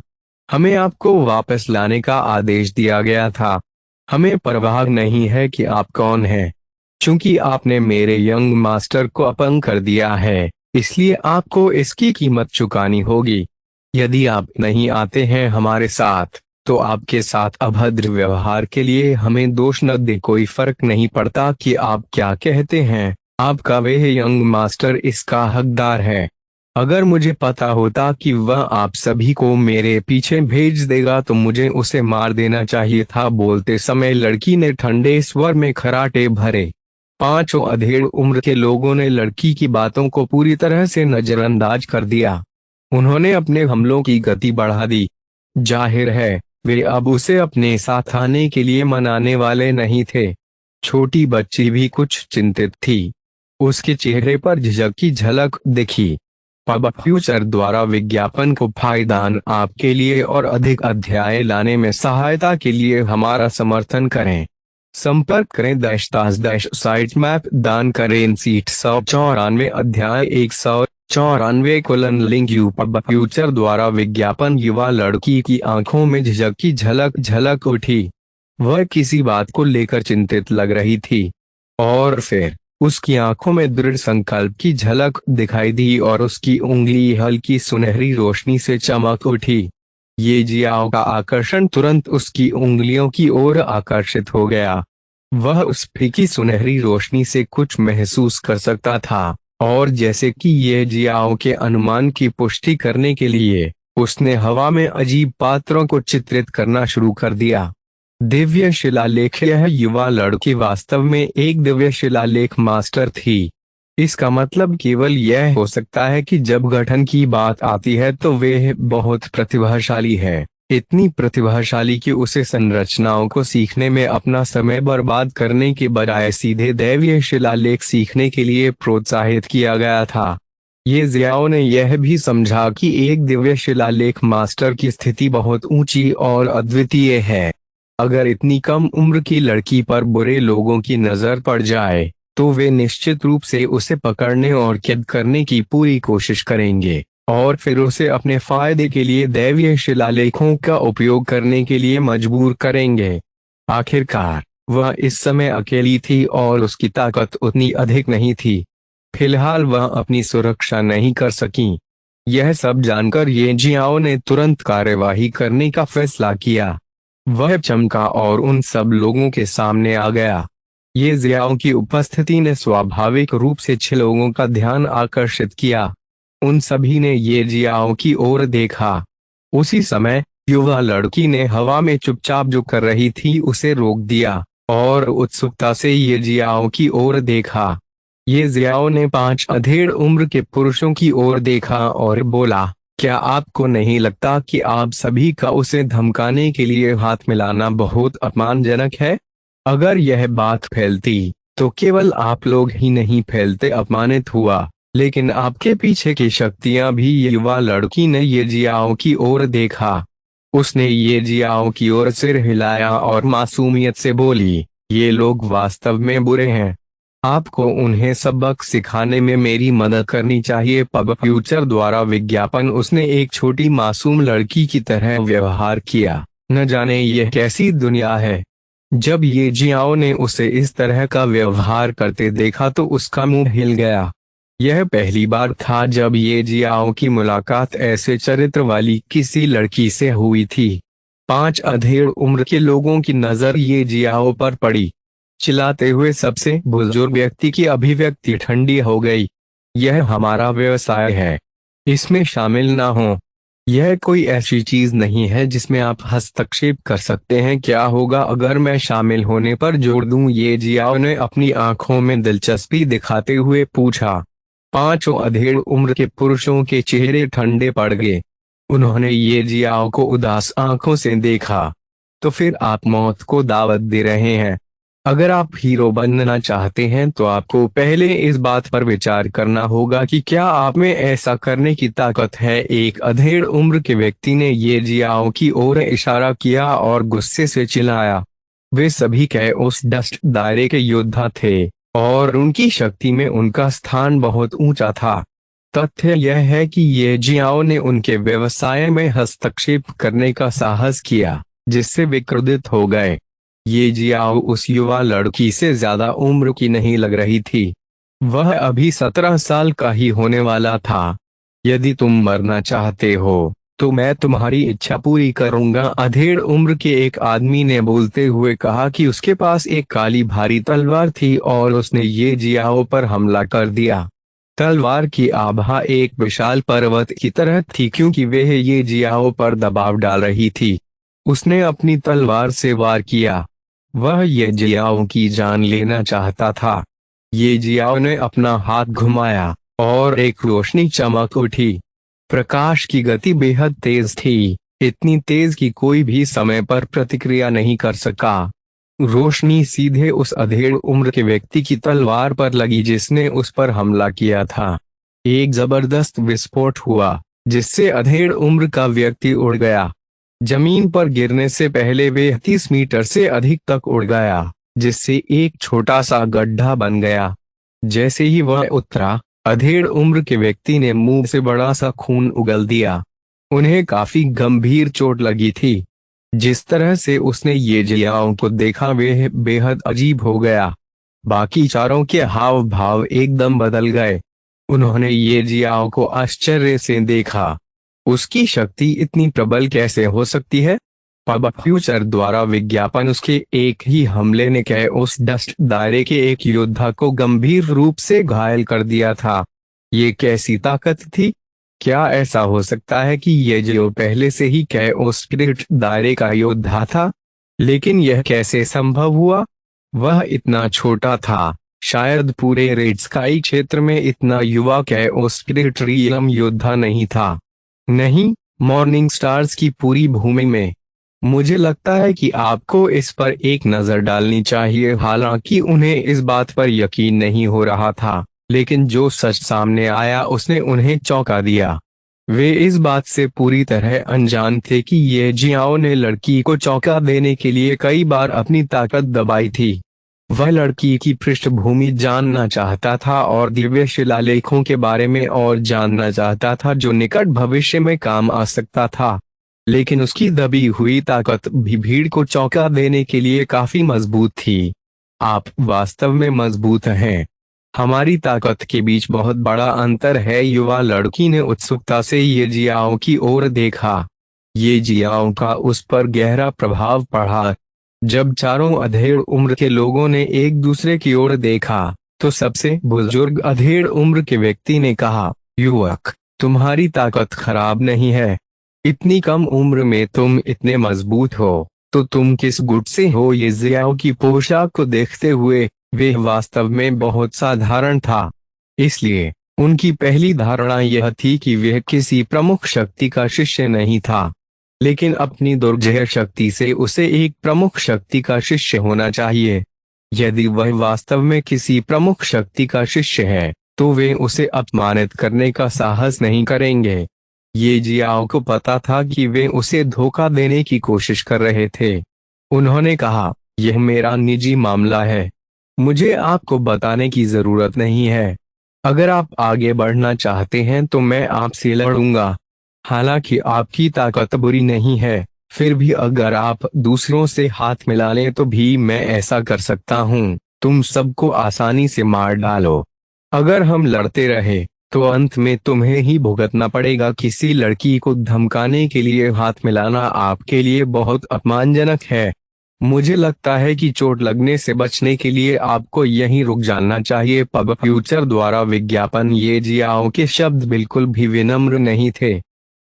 हमें आपको वापस लाने का आदेश दिया गया था। हमें परवाह नहीं है कि आप कौन हैं। चूंकि आपने मेरे यंग मास्टर को अपंग कर दिया है, इसलिए आपको इसकी कीमत चुकानी होगी। यदि आप नहीं आते हैं हमारे साथ, तो आपके साथ अभद्र व्यवहार के लिए हमें दोष न दे। कोई फर्क नहीं पड़ता कि आप क्या कहते हैं, आपका वह यंग मास्टर इसका हकदार है। अगर मुझे पता होता कि वह आप सभी को मेरे पीछे भेज देगा तो मुझे उसे मार देना चाहिए था। बोलते समय लड़की ने ठंडे स्वर में खराटे भरे। पांचों अधेड़ उम्र के लोगों ने लड़की की बातों को पूरी तरह से नजरअंदाज कर दिया। उन्होंने अपने हमलों की गति बढ़ा दी। जाहिर है वे अब उसे अपने साथ आने के लिए मनाने वाले नहीं थे। छोटी बच्ची भी कुछ चिंतित थी। उसके चेहरे पर झिझक की झलक दिखी। पब फ्यूचर द्वारा विज्ञापन को फायदान आपके लिए और अधिक अध्याय लाने में सहायता के लिए हमारा समर्थन करें। संपर्क करें साइट मैप दान करें सीट 194 अध्याय 194 लिंक यू पब फ्यूचर द्वारा विज्ञापन। युवा लड़की की आंखों में झिझक की झलक उठी। वह किसी बात को लेकर चिंतित लग रही थी और फिर उसकी आंखों में दृढ़ संकल्प की झलक दिखाई दी और उसकी उंगली हल्की सुनहरी रोशनी से चमक उठी। ये जियाओ का आकर्षण तुरंत उसकी उंगलियों की ओर आकर्षित हो गया। वह उस फीकी सुनहरी रोशनी से कुछ महसूस कर सकता था और जैसे कि ये जियाओ के अनुमान की पुष्टि करने के लिए उसने हवा में अजीब पात्रों को चित्रित करना शुरू कर दिया। दिव्य शिलालेख। यह युवा लड़की वास्तव में एक दिव्य शिलालेख मास्टर थी। इसका मतलब केवल यह हो सकता है कि जब गठन की बात आती है तो वे बहुत प्रतिभाशाली है। इतनी प्रतिभाशाली कि उसे संरचनाओं को सीखने में अपना समय बर्बाद करने के बजाय सीधे दैवीय शिलालेख सीखने के लिए प्रोत्साहित किया गया था। ये जियाओ ने यह भी समझा कि एक दिव्य शिलालेख मास्टर की स्थिति बहुत ऊंची और अद्वितीय है। अगर इतनी कम उम्र की लड़की पर बुरे लोगों की नजर पड़ जाए तो वे निश्चित रूप से उसे पकड़ने और कैद करने की पूरी कोशिश करेंगे और फिर उसे अपने फायदे के लिए दैवीय शिलालेखों का उपयोग करने के लिए मजबूर करेंगे। आखिरकार वह इस समय अकेली थी और उसकी ताकत उतनी अधिक नहीं थी। फिलहाल वह अपनी सुरक्षा नहीं कर सकी। यह सब जानकर ये जियाओ ने तुरंत कार्यवाही करने का फैसला किया। वह चमका और उन सब लोगों के सामने आ गया। ये जियाओ की उपस्थिति ने स्वाभाविक रूप से 6 लोगों का ध्यान आकर्षित किया। उन सभी ने ये जियाओ की ओर देखा। उसी समय युवा लड़की ने हवा में चुपचाप जो कर रही थी उसे रोक दिया और उत्सुकता से ये जियाओ की ओर देखा। ये जियाओ ने 5 अधेड़ उम्र के पुरुषों की ओर देखा और बोला, क्या आपको नहीं लगता कि आप सभी का उसे धमकाने के लिए हाथ मिलाना बहुत अपमानजनक है? अगर यह बात फैलती तो केवल आप लोग ही नहीं फैलते अपमानित हुआ, लेकिन आपके पीछे की शक्तियां भी। युवा लड़की ने ये जियाओ की ओर देखा। उसने ये जियाओ की ओर सिर हिलाया और मासूमियत से बोली, ये लोग वास्तव में बुरे हैं। आपको उन्हें सबक सिखाने में मेरी मदद करनी चाहिए। पब फ्यूचर द्वारा विज्ञापन। उसने एक छोटी मासूम लड़की की तरह व्यवहार किया। न जाने यह कैसी दुनिया है। जब ये जियाओ ने उसे इस तरह का व्यवहार करते देखा तो उसका मुंह हिल गया। यह पहली बार था जब ये जियाओ की मुलाकात ऐसे चरित्र वाली किसी लड़की से हुई थी। 5 अधेड़ उम्र के लोगों की नजर ये जियाओ पर पड़ी। चिल्लाते हुए सबसे बुजुर्ग व्यक्ति की अभिव्यक्ति ठंडी हो गई। यह हमारा व्यवसाय है, इसमें शामिल ना हो। यह कोई ऐसी चीज नहीं है जिसमें आप हस्तक्षेप कर सकते हैं। क्या होगा अगर मैं शामिल होने पर जोर दूं? ये जियाओ ने अपनी आंखों में दिलचस्पी दिखाते हुए पूछा। 5 अधेड़ उम्र के पुरुषों के चेहरे ठंडे पड़ गए। उन्होंने ये जियाओ को उदास आंखों से देखा। तो फिर आप मौत को दावत दे रहे हैं? अगर आप हीरो बनना चाहते हैं तो आपको पहले इस बात पर विचार करना होगा कि क्या आप में ऐसा करने की ताकत है। एक अधेड़ उम्र के व्यक्ति ने ये जियाओ की ओर इशारा किया और गुस्से से चिल्लाया। वे सभी के उस डस्ट दायरे के योद्धा थे और उनकी शक्ति में उनका स्थान बहुत ऊंचा था। तथ्य यह है कि ये जियाओ ने उनके व्यवसाय में हस्तक्षेप करने का साहस किया, जिससे वे क्रोधित हो गए। ये जियाओ उस युवा लड़की से ज्यादा उम्र की नहीं लग रही थी। वह अभी 17 साल का ही होने वाला था। यदि तुम मरना चाहते हो तो मैं तुम्हारी इच्छा पूरी करूंगा। अधेड़ उम्र के एक आदमी ने बोलते हुए कहा कि उसके पास एक काली भारी तलवार थी और उसने ये जियाओ पर हमला कर दिया। तलवार की आभा एक विशाल पर्वत की तरह थी क्योंकि वह ये जियाओ पर दबाव डाल रही थी। उसने अपनी तलवार से वार किया। वह ये जियाओ की जान लेना चाहता था। ये जियाओ ने अपना हाथ घुमाया और एक रोशनी चमक उठी। प्रकाश की गति बेहद तेज थी, इतनी तेज कि कोई भी समय पर प्रतिक्रिया नहीं कर सका। रोशनी सीधे उस अधेड़ उम्र के व्यक्ति की तलवार पर लगी जिसने उस पर हमला किया था। एक जबरदस्त विस्फोट हुआ जिससे अधेड़ उम्र का व्यक्ति उड़ गया। जमीन पर गिरने से पहले वह 30 मीटर से अधिक तक उड़ गया, जिससे एक छोटा सा गड्ढा बन गया। जैसे ही वह उतरा, अधेड़ उम्र के व्यक्ति ने मुंह से बड़ा सा खून उगल दिया। उन्हें काफी गंभीर चोट लगी थी। जिस तरह से उसने ये जियाओं को देखा वह बेहद अजीब हो गया। बाकी चारों के हाव भाव एकदम बदल गए। उन्होंने ये जियाओं को आश्चर्य से देखा। उसकी शक्ति इतनी प्रबल कैसे हो सकती है? पब फ्यूचर द्वारा विज्ञापन उसके एक ही हमले ने उस डस्ट दायरे के एक योद्धा को गंभीर रूप से घायल कर दिया था। ये कैसी ताकत थी? क्या ऐसा हो सकता है कि ये जो पहले से ही उस स्पिरिट दायरे का योद्धा था? लेकिन यह कैसे संभव हुआ? वह इतना छोटा था, शायद पूरे रेड स्काई क्षेत्र में इतना युवा उस स्पिरिट रियलम योद्धा नहीं था। नहीं, मॉर्निंग स्टार्स की पूरी भूमि में। मुझे लगता है कि आपको इस पर एक नजर डालनी चाहिए। हालांकि उन्हें इस बात पर यकीन नहीं हो रहा था, लेकिन जो सच सामने आया उसने उन्हें चौंका दिया। वे इस बात से पूरी तरह अनजान थे कि ये जियाओ ने लड़की को चौंका देने के लिए कई बार अपनी ताकत दबाई थी। वह लड़की की पृष्ठभूमि जानना चाहता था और दिव्य शिलालेखों के बारे में और जानना चाहता था जो निकट भविष्य में काम आ सकता था। लेकिन उसकी दबी हुई ताकत भी भीड़ को चौंका देने के लिए काफी मजबूत थी। आप वास्तव में मजबूत हैं। हमारी ताकत के बीच बहुत बड़ा अंतर है। युवा लड़की ने उत्सुकता से ये जियाओ की ओर देखा। ये जियाओ का उस पर गहरा प्रभाव पड़ा। जब चारों अधेड़ उम्र के लोगों ने एक दूसरे की ओर देखा तो सबसे बुजुर्ग अधेड़ उम्र के व्यक्ति ने कहा, युवक, तुम्हारी ताकत खराब नहीं है। इतनी कम उम्र में तुम इतने मजबूत हो, तो तुम किस गुट से हो? ये जियाओ की पोशाक को देखते हुए वे वास्तव में बहुत साधारण था, इसलिए उनकी पहली धारणा यह थी कि वह किसी प्रमुख शक्ति का शिष्य नहीं था। लेकिन अपनी दुर्जय शक्ति से उसे एक प्रमुख शक्ति का शिष्य होना चाहिए। यदि वह वास्तव में किसी प्रमुख शक्ति का शिष्य है तो वे उसे अपमानित करने का साहस नहीं करेंगे। ये जियाओ को पता था कि वे उसे धोखा देने की कोशिश कर रहे थे। उन्होंने कहा, यह मेरा निजी मामला है, मुझे आपको बताने की जरूरत नहीं है। अगर आप आगे बढ़ना चाहते हैं तो मैं आपसे लड़ूंगा। हालांकि आपकी ताकत बुरी नहीं है, फिर भी अगर आप दूसरों से हाथ मिला लें तो भी मैं ऐसा कर सकता हूँ। तुम सबको आसानी से मार डालो। अगर हम लड़ते रहे तो अंत में तुम्हें ही भुगतना पड़ेगा। किसी लड़की को धमकाने के लिए हाथ मिलाना आपके लिए बहुत अपमानजनक है। मुझे लगता है कि चोट लगने से बचने के लिए आपको यहीं रुक जाना चाहिए। पब फ्यूचर द्वारा विज्ञापन। ये जियाओ के शब्द बिल्कुल भी विनम्र नहीं थे।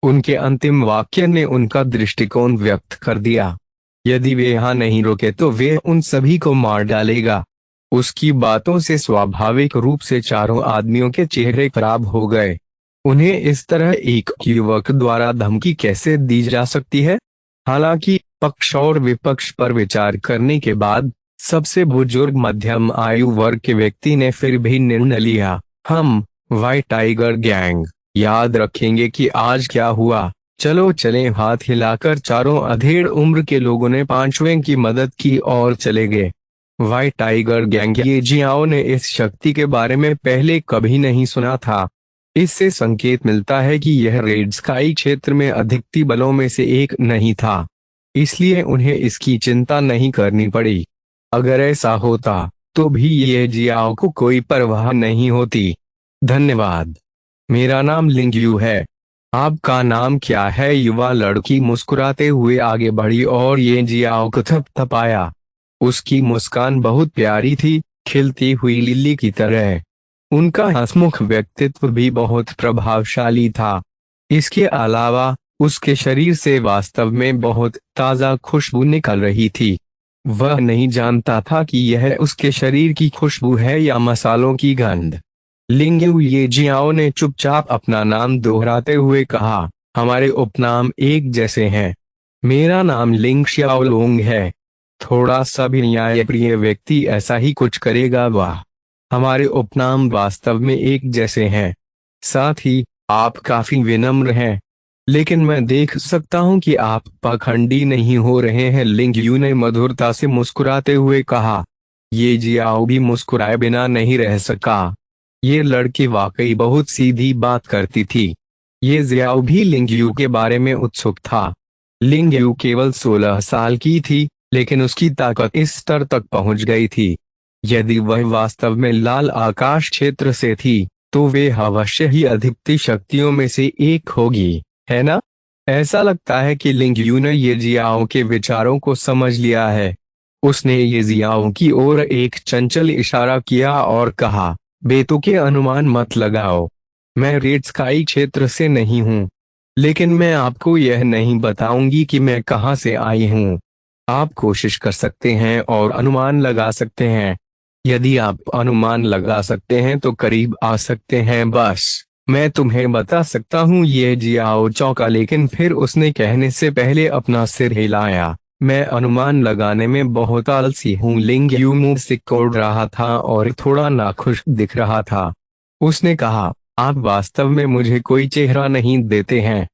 उनके अंतिम वाक्य ने उनका दृष्टिकोण व्यक्त कर दिया। यदि वे यहाँ नहीं रुके तो वे उन सभी को मार डालेगा। उसकी बातों से स्वाभाविक रूप से चारों आदमियों के चेहरे खराब हो गए। उन्हें इस तरह एक युवक द्वारा धमकी कैसे दी जा सकती है? हालांकि पक्ष और विपक्ष पर विचार करने के बाद सबसे बुजुर्ग मध्यम आयु वर्ग के व्यक्ति ने फिर भी निर्णय लिया, हम व्हाइट टाइगर गैंग याद रखेंगे कि आज क्या हुआ। चलो चलें। हाथ हिलाकर चारों अधेड़ उम्र के लोगों ने पांचवें की मदद की और चले गए। White tiger gang. ये जियाओ ने इस शक्ति के बारे में पहले कभी नहीं सुना था। इससे संकेत मिलता है कि यह रेड स्काई क्षेत्र में अधिकतर बलों में से एक नहीं था, इसलिए उन्हें इसकी चिंता नहीं करनी पड़ी। अगर ऐसा होता तो भी ये जियाओ को कोई परवाह नहीं होती। धन्यवाद। मेरा नाम लिंग यू है। आपका नाम क्या है? युवा लड़की मुस्कुराते हुए आगे बढ़ी और ये जियाओ को थपथपाया। उसकी मुस्कान बहुत प्यारी थी, खिलती हुई लिली की तरह। उनका हंसमुख व्यक्तित्व भी बहुत प्रभावशाली था। इसके अलावा उसके शरीर से वास्तव में बहुत ताज़ा खुशबू निकल रही थी। वह नहीं जानता था कि यह उसके शरीर की खुशबू है या मसालों की गंध। लिंग ये जियाओ ने चुपचाप अपना नाम दोहराते हुए कहा, हमारे उपनाम एक जैसे हैं। मेरा नाम लिंग श्याओलोंग है। थोड़ा सा भी न्यायप्रिय व्यक्ति ऐसा ही कुछ करेगा। वाह, हमारे उपनाम वास्तव में एक जैसे हैं। साथ ही आप काफी विनम्र हैं। लेकिन मैं देख सकता हूं कि आप पाखंडी नहीं हो रहे हैं। लिंग यू ने मधुरता से मुस्कुराते हुए कहा। ये जियाओ भी मुस्कुराए बिना नहीं रह सका। ये लड़की वाकई बहुत सीधी बात करती थी। ये जियाओ भी लिंग यू के बारे में उत्सुक था। लिंग यू केवल 16 साल की थी, लेकिन उसकी ताकत इस स्तर तक पहुंच गई थी। यदि वह वास्तव में लाल आकाश क्षेत्र से थी, तो वे अवश्य ही अधिपति शक्तियों में से एक होगी, है ना? ऐसा लगता है कि लिंग यू ने ये जियाओ के विचारों को समझ लिया है। उसने ये जियाओ की ओर एक चंचल इशारा किया और कहा, बेतुके अनुमान मत लगाओ। मैं रेड स्काई क्षेत्र से नहीं हूँ, लेकिन मैं आपको यह नहीं बताऊंगी कि मैं कहाँ से आई हूँ। आप कोशिश कर सकते हैं और अनुमान लगा सकते हैं। यदि आप अनुमान लगा सकते हैं तो करीब आ सकते हैं। बस मैं तुम्हें बता सकता हूँ। ये जियाओ चौंका, लेकिन फिर उसने कहने से पहले अपना सिर हिलाया। मैं अनुमान लगाने में बहुत आलसी हूँ। लिंग यू मुंह सिकोड़ रहा था और थोड़ा नाखुश दिख रहा था। उसने कहा, आप वास्तव में मुझे कोई चेहरा नहीं देते हैं।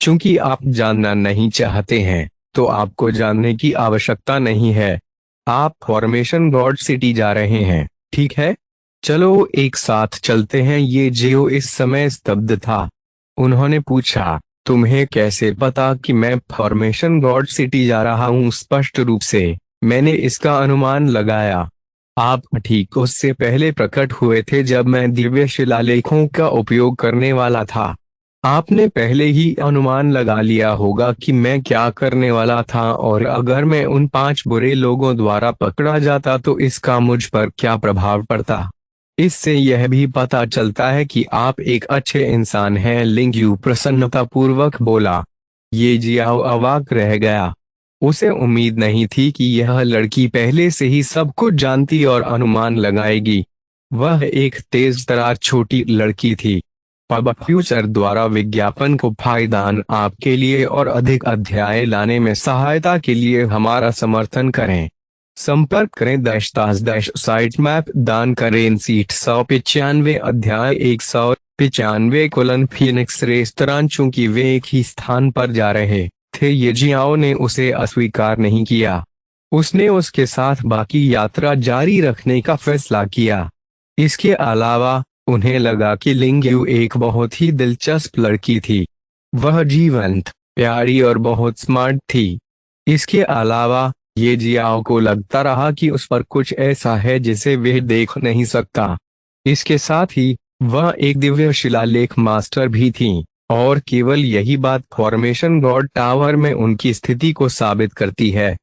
चूंकि आप जानना नहीं चाहते हैं, तो आपको जानने की आवश्यकता नहीं है। आप फॉर्मेशन गॉड सिटी जा रहे हैं, ठीक है? चलो एक साथ चलते हैं। ये जियो इस समय स्तब्ध था। उन्होंने पूछा, तुम्हें कैसे पता कि मैं फॉर्मेशन गॉड सिटी जा रहा हूँ? स्पष्ट रूप से मैंने इसका अनुमान लगाया। आप ठीक उससे पहले प्रकट हुए थे जब मैं दिव्य शिलालेखों का उपयोग करने वाला था। आपने पहले ही अनुमान लगा लिया होगा कि मैं क्या करने वाला था, और अगर मैं उन 5 बुरे लोगों द्वारा पकड़ा जाता तो इसका मुझ पर क्या प्रभाव पड़ता। इससे यह भी पता चलता है कि आप एक अच्छे इंसान हैं। लिंग यू प्रसन्नतापूर्वक बोला। ये जियाओ अवाक रह गया। उसे उम्मीद नहीं थी कि यह लड़की पहले से ही सब कुछ जानती और अनुमान लगाएगी। वह एक तेज तरार छोटी लड़की थी। पब फ्यूचर द्वारा विज्ञापन को फायदान आपके लिए और अधिक अध्याय लाने में सहायता के लिए हमारा समर्थन करें। संपर्क करें साइट मैप दान करें। सीट 195 अध्याय 195 फीनिक्स रेस्तरां। चूंकि वे एक ही स्थान पर जा रहे थे, ये जियाओ ने उसे अस्वीकार नहीं किया। उसने उसके साथ बाकी यात्रा जारी रखने का फैसला किया। इसके अलावा उन्हें लगा कि लिंग यू एक बहुत ही दिलचस्प लड़की थी। वह जीवंत, प्यारी और बहुत स्मार्ट थी। इसके अलावा ये जियाओ को लगता रहा कि उस पर कुछ ऐसा है जिसे वह देख नहीं सकता। इसके साथ ही वह एक दिव्य शिलालेख मास्टर भी थी, और केवल यही बात फॉर्मेशन गॉड टावर में उनकी स्थिति को साबित करती है।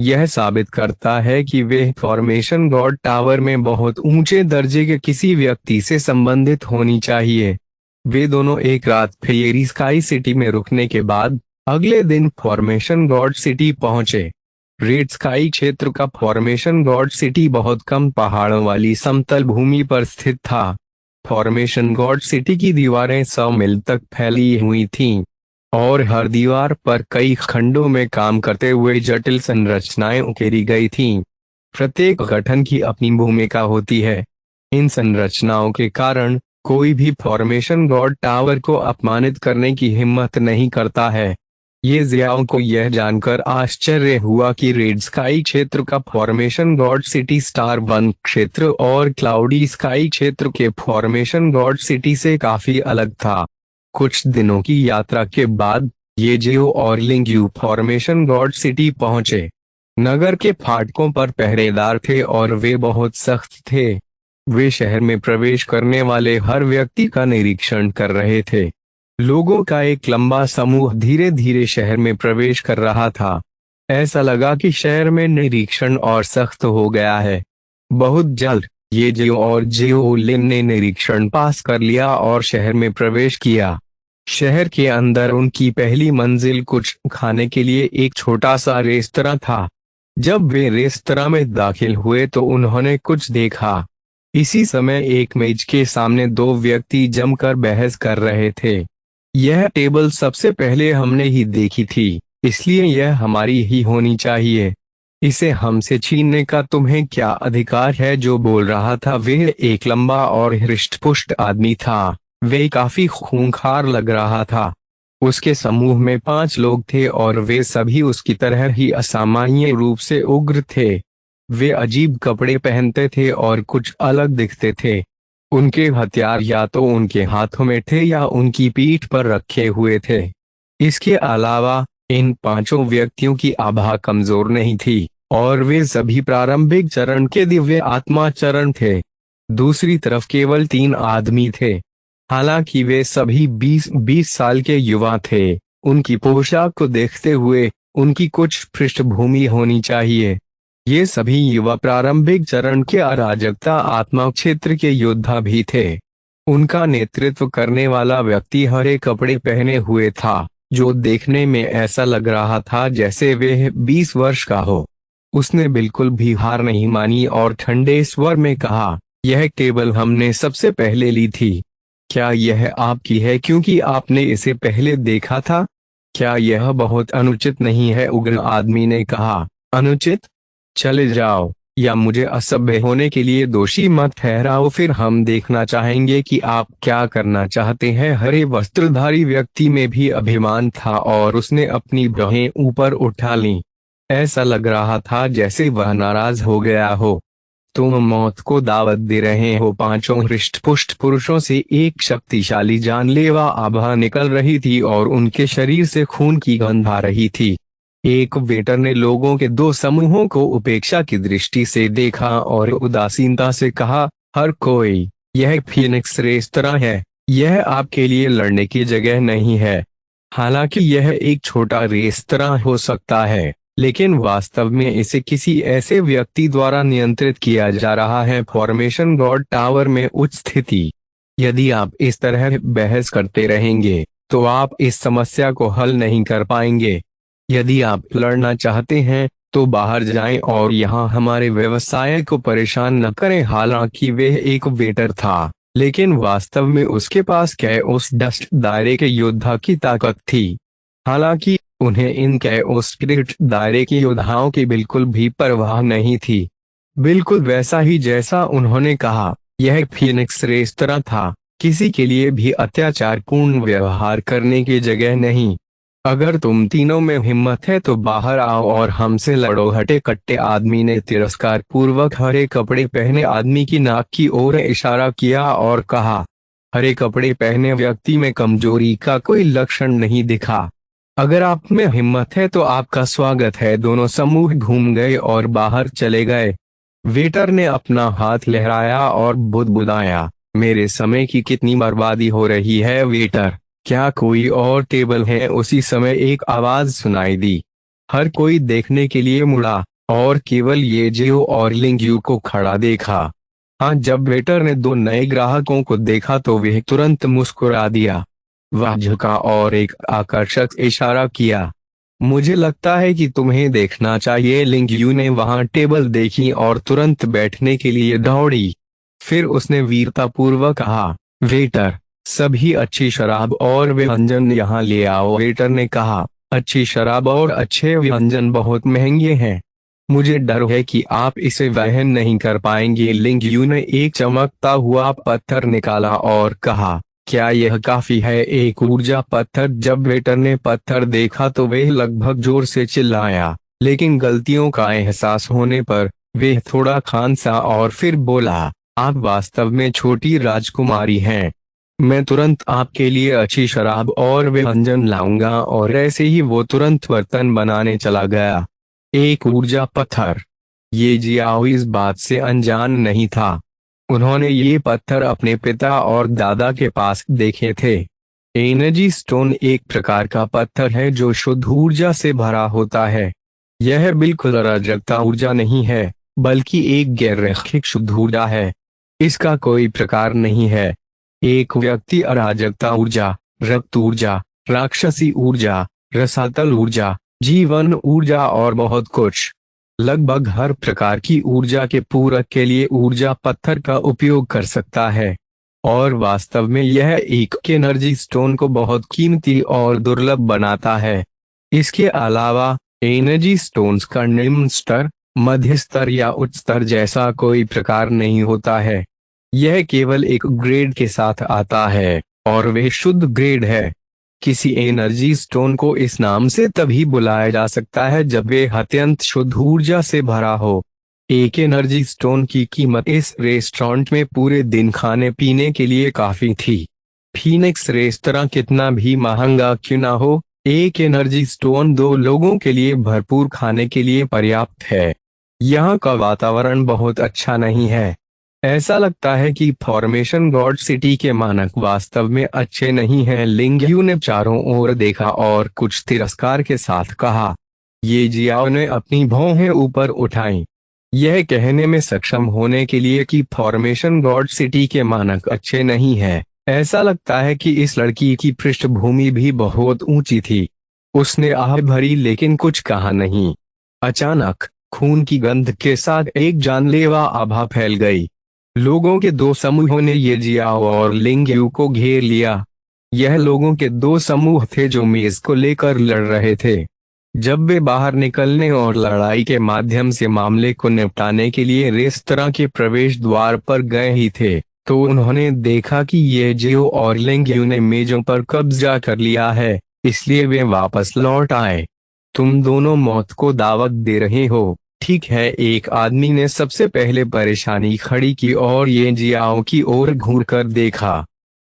यह साबित करता है कि वे फॉर्मेशन गॉड टावर में बहुत ऊंचे दर्जे के किसी व्यक्ति से संबंधित होनी चाहिए। वे दोनों एक रात फेयरी स्काई सिटी में रुकने के बाद अगले दिन फॉर्मेशन गॉड सिटी पहुंचे। रेड स्काई क्षेत्र का फॉर्मेशन गॉड सिटी बहुत कम पहाड़ों वाली समतल भूमि पर स्थित था। फॉर्मेशन गॉड सिटी की दीवारें 100 मील तक फैली हुई थीं, और हर दीवार पर कई खंडों में काम करते हुए जटिल संरचनाएं उकेरी गई थीं। प्रत्येक गठन की अपनी भूमिका होती है। इन संरचनाओं के कारण कोई भी फॉर्मेशन गॉड टावर को अपमानित करने की हिम्मत नहीं करता है। ये जियाओ को यह जानकर आश्चर्य हुआ कि रेड स्काई क्षेत्र का formation God city star one क्षेत्र और क्लाउडी स्काई क्षेत्र के फॉर्मेशन गॉड सिटी से काफी अलग था। कुछ दिनों की यात्रा के बाद ये जियो और लिंग यू फॉर्मेशन गॉड सिटी पहुंचे। नगर के फाटकों पर पहरेदार थे और वे बहुत सख्त थे। वे शहर में प्रवेश करने वाले हर व्यक्ति का निरीक्षण कर रहे थे। लोगों का एक लंबा समूह धीरे धीरे शहर में प्रवेश कर रहा था। ऐसा लगा कि शहर में निरीक्षण और सख्त हो गया है। बहुत जल्द ये जियो और जियो लिन ने निरीक्षण पास कर लिया और शहर में प्रवेश किया। शहर के अंदर उनकी पहली मंजिल कुछ खाने के लिए एक छोटा सा रेस्तरां था। जब वे रेस्तरां में दाखिल हुए तो उन्होंने कुछ देखा। इसी समय एक मेज के सामने दो व्यक्ति जमकर बहस कर रहे थे। यह टेबल सबसे पहले हमने ही देखी थी, इसलिए यह हमारी ही होनी चाहिए। इसे हमसे छीनने का तुम्हें क्या अधिकार है? जो बोल रहा था वह एक लंबा और हृष्टपुष्ट आदमी था। वे काफी खूंखार लग रहा था। उसके समूह में 5 लोग थे और वे सभी उसकी तरह ही असामान्य रूप से उग्र थे। वे अजीब कपड़े पहनते थे और कुछ अलग दिखते थे। उनके हथियार या तो उनके हाथों में थे या उनकी पीठ पर रखे हुए थे। इसके अलावा इन 5 व्यक्तियों की आभा कमजोर नहीं थी और वे सभी प्रारंभिक चरण के दिव्य आत्मा चरण थे। दूसरी तरफ केवल 3 आदमी थे। हालांकि वे सभी 20-20 साल के युवा थे। उनकी पोशाक को देखते हुए उनकी कुछ पृष्ठभूमि होनी चाहिए। ये सभी युवा प्रारंभिक चरण के अराजकता आत्मा क्षेत्र के योद्धा भी थे। उनका नेतृत्व करने वाला व्यक्ति हरे कपड़े पहने हुए था, जो देखने में ऐसा लग रहा था जैसे वह 20 वर्ष का हो। उसने बिल्कुल भी हार नहीं मानी और ठंडे स्वर में कहा, यह टेबल हमने सबसे पहले ली थी। क्या यह आपकी है क्योंकि आपने इसे पहले देखा था? क्या यह बहुत अनुचित नहीं है? उग्र आदमी ने कहा। अनुचित? चले जाओ या मुझे असभ्य होने के लिए दोषी मत ठहराओ, फिर हम देखना चाहेंगे कि आप क्या करना चाहते हैं। हरे वस्त्रधारी व्यक्ति में भी अभिमान था और उसने अपनी भौहें ऊपर उठा लीं। ऐसा लग रहा था जैसे वह नाराज हो गया हो। तुम मौत को दावत दे रहे हो। 5 हृष्टपुष्ट पुरुषों से एक शक्तिशाली जानलेवा आभा निकल रही थी और उनके शरीर से खून की गंध आ रही थी। एक वेटर ने लोगों के 2 समूहों को उपेक्षा की दृष्टि से देखा और उदासीनता से कहा, हर कोई, यह फीनिक्स रेस्तरां है। यह आपके लिए लड़ने की जगह नहीं है। हालांकि यह एक छोटा रेस्तरां हो सकता है, लेकिन वास्तव में इसे किसी ऐसे व्यक्ति द्वारा नियंत्रित किया जा रहा है। फॉर्मेशन गॉड टावर में उच्च स्थिति। यदि आप इस तरह बहस करते रहेंगे तो आप इस समस्या को हल नहीं कर पाएंगे। यदि आप लड़ना चाहते हैं तो बाहर जाएं और यहाँ हमारे व्यवसाय को परेशान न करें। हालांकि वह एक वेटर था, लेकिन वास्तव में उसके पास कैओस डस्ट दायरे के योद्धा की ताकत थी। हालांकि उन्हें इन कैओस स्पिरिट दायरे के योद्धाओं की बिल्कुल भी परवाह नहीं थी। बिल्कुल वैसा ही जैसा उन्होंने कहा, यह फीनिक्स रेस्तरां था। किसी के लिए भी अत्याचारपूर्ण व्यवहार करने की जगह नहीं। अगर तुम तीनों में हिम्मत है तो बाहर आओ और हमसे लड़ो। हटे कट्टे आदमी ने तिरस्कार पूर्वक हरे कपड़े पहने आदमी की नाक की ओर इशारा किया और कहा। हरे कपड़े पहने व्यक्ति में कमजोरी का कोई लक्षण नहीं दिखा। अगर आप में हिम्मत है तो आपका स्वागत है। दोनों समूह घूम गए और बाहर चले गए। वेटर ने अपना हाथ लहराया और बुदबुदाया, मेरे समय की कितनी बर्बादी हो रही है। वेटर, क्या कोई और टेबल है? उसी समय एक आवाज सुनाई दी। हर कोई देखने के लिए मुड़ा और केवल ये जियो और लिंगयू को खड़ा देखा। हाँ, जब वेटर ने 2 नए ग्राहकों को देखा तो वह तुरंत मुस्कुरा दिया। वह झुका और एक आकर्षक इशारा किया। मुझे लगता है कि तुम्हें देखना चाहिए। लिंगयू ने वहां टेबल देखी और तुरंत बैठने के लिए दौड़ी। फिर उसने वीरतापूर्वक कहा, वेटर, सभी अच्छी शराब और व्यंजन यहाँ ले आओ। वेटर ने कहा, अच्छी शराब और अच्छे व्यंजन बहुत महंगे हैं। मुझे डर है कि आप इसे वहन नहीं कर पाएंगे। लिंगयू ने एक चमकता हुआ पत्थर निकाला और कहा, क्या यह काफी है? एक ऊर्जा पत्थर। जब वेटर ने पत्थर देखा तो वह लगभग जोर से चिल्लाया, लेकिन गलतियों का एहसास होने पर वह थोड़ा खांसा और फिर बोला, आप वास्तव में छोटी राजकुमारी हैं। मैं तुरंत आपके लिए अच्छी शराब और व्यंजन लाऊंगा। और ऐसे ही वो तुरंत बर्तन बनाने चला गया। एक ऊर्जा पत्थर। ये जियाओ इस बात से अनजान नहीं था। उन्होंने ये पत्थर अपने पिता और दादा के पास देखे थे। एनर्जी स्टोन एक प्रकार का पत्थर है जो शुद्ध ऊर्जा से भरा होता है। यह बिल्कुल अराजकता ऊर्जा नहीं है, बल्कि एक गैर रैखिक शुद्ध ऊर्जा है। इसका कोई प्रकार नहीं है। एक व्यक्ति अराजकता ऊर्जा, रक्त ऊर्जा, राक्षसी ऊर्जा, रसातल ऊर्जा, जीवन ऊर्जा और बहुत कुछ, लगभग हर प्रकार की ऊर्जा के पूरक के लिए ऊर्जा पत्थर का उपयोग कर सकता है। और वास्तव में यह एक एनर्जी स्टोन को बहुत कीमती और दुर्लभ बनाता है। इसके अलावा एनर्जी स्टोन्स का निम्न स्तर, मध्य स्तर या उच्च स्तर जैसा कोई प्रकार नहीं होता है। यह केवल एक ग्रेड के साथ आता है, और वे शुद्ध ग्रेड है। किसी एनर्जी स्टोन को इस नाम से तभी बुलाया जा सकता है जब वे अत्यंत शुद्ध ऊर्जा से भरा हो। एक एनर्जी स्टोन की कीमत इस रेस्टोरेंट में पूरे दिन खाने पीने के लिए काफी थी। फीनिक्स रेस्तरां कितना भी महंगा क्यों ना हो, एक एनर्जी स्टोन 2 लोगों के लिए भरपूर खाने के लिए पर्याप्त है। यहाँ का वातावरण बहुत अच्छा नहीं है। ऐसा लगता है कि फॉर्मेशन गॉड सिटी के मानक वास्तव में अच्छे नहीं हैं। लिंग यू ने चारों ओर देखा और कुछ तिरस्कार के साथ कहा। ये जियाओ ने अपनी भौहें ऊपर उठाई, यह कहने में सक्षम होने के लिए कि फॉर्मेशन गॉड सिटी के मानक अच्छे नहीं है। ऐसा लगता है कि इस लड़की की पृष्ठभूमि भी बहुत ऊंची थी। उसने आह भरी लेकिन कुछ कहा नहीं। अचानक खून की गंध के साथ एक जानलेवा आभा फैल गई। लोगों के 2 समूहों ने ये जियाओ और लिंग यू को घेर लिया। यह लोगों के 2 समूह थे जो मेज को लेकर लड़ रहे थे। जब वे बाहर निकलने और लड़ाई के माध्यम से मामले को निपटाने के लिए रेस्तरां के प्रवेश द्वार पर गए ही थे, तो उन्होंने देखा कि ये जियो और लिंग यू ने मेजों पर कब्जा कर लिया है, इसलिए वे वापस लौट आए। तुम दोनों मौत को दावत दे रहे हो, ठीक है? एक आदमी ने सबसे पहले परेशानी खड़ी की और ये जियाओ की ओर घूरकर देखा।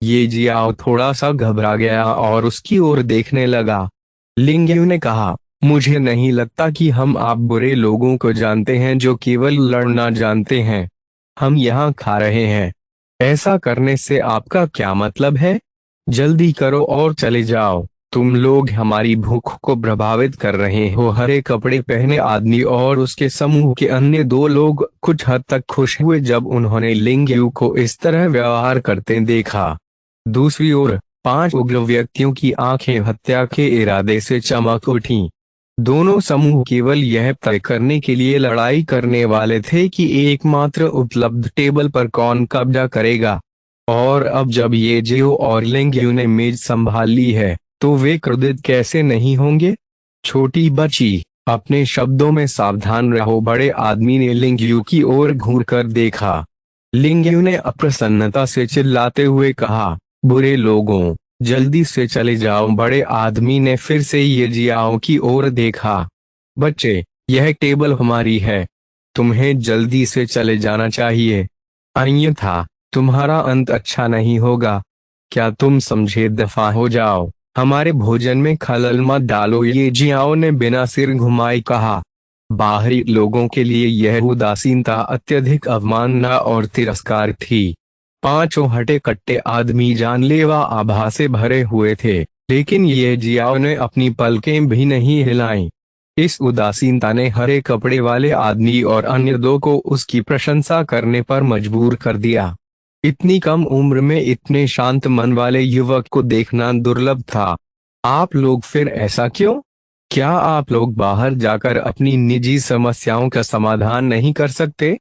ये जियाओ थोड़ा सा घबरा गया और उसकी ओर देखने लगा। लिंग यू ने कहा, मुझे नहीं लगता कि हम आप बुरे लोगों को जानते हैं जो केवल लड़ना जानते हैं। हम यहाँ खा रहे हैं। ऐसा करने से आपका क्या मतलब है? जल्दी करो और चले जाओ। तुम लोग हमारी भूख को प्रभावित कर रहे हो। हरे कपड़े पहने आदमी और उसके समूह के अन्य 2 लोग कुछ हद तक खुश हुए जब उन्होंने लिंग यू को इस तरह व्यवहार करते देखा। दूसरी ओर 5 उग्र व्यक्तियों की आंखें हत्या के इरादे से चमक उठीं। दोनों समूह केवल यह तय करने के लिए लड़ाई करने वाले थे कि एकमात्र उपलब्ध टेबल पर कौन कब्जा करेगा। और अब जब ये जियो और लिंग यू ने मेज संभाल ली है, तो वे क्रोधित कैसे नहीं होंगे? छोटी बच्ची, अपने शब्दों में सावधान रहो। बड़े आदमी ने लिंग यू की ओर घूरकर देखा। लिंग यू ने अप्रसन्नता से चिल्लाते हुए कहा, बुरे लोगों, जल्दी से चले जाओ। बड़े आदमी ने फिर से ये जियाओ की ओर देखा। बच्चे, यह टेबल हमारी है, तुम्हें जल्दी से चले जाना चाहिए, अन्यथा तुम्हारा अंत अच्छा नहीं होगा। क्या तुम समझे? दफा हो जाओ, हमारे भोजन में खलल मत डालो। ये जियाओ ने बिना सिर घुमाए कहा। बाहरी लोगों के लिए यह उदासीनता अत्यधिक अवमानना और तिरस्कार थी। 5 हटे कट्टे आदमी जानलेवा आभा से भरे हुए थे, लेकिन ये जियाओ ने अपनी पलकें भी नहीं हिलाईं। इस उदासीनता ने हरे कपड़े वाले आदमी और अन्य 2 को उसकी प्रशंसा करने पर मजबूर कर दिया। इतनी कम उम्र में इतने शांत मन वाले युवक को देखना दुर्लभ था। आप लोग फिर ऐसा क्यों? क्या आप लोग बाहर जाकर अपनी निजी समस्याओं का समाधान नहीं कर सकते?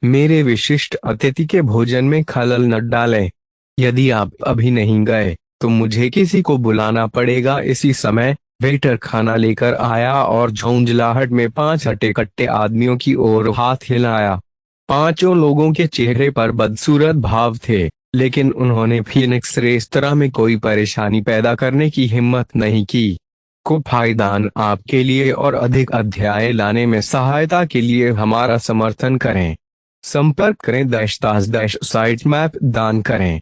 मेरे विशिष्ट अतिथि के भोजन में खलल न डालें। यदि आप अभी नहीं गए, तो मुझे किसी को बुलाना पड़ेगा। इसी समय वेटर खाना लेकर आया और झुंझलाहट में 5 हटे कट्टे आदमियों की ओर हाथ हिलाया। 5 लोगों के चेहरे पर बदसूरत भाव थे, लेकिन उन्होंने फीनिक्स रेस्तरां में कोई परेशानी पैदा करने की हिम्मत नहीं की। को फायदान आपके लिए और अधिक अध्याय लाने में सहायता के लिए हमारा समर्थन करें। संपर्क करें _ साइट मैप दान करें।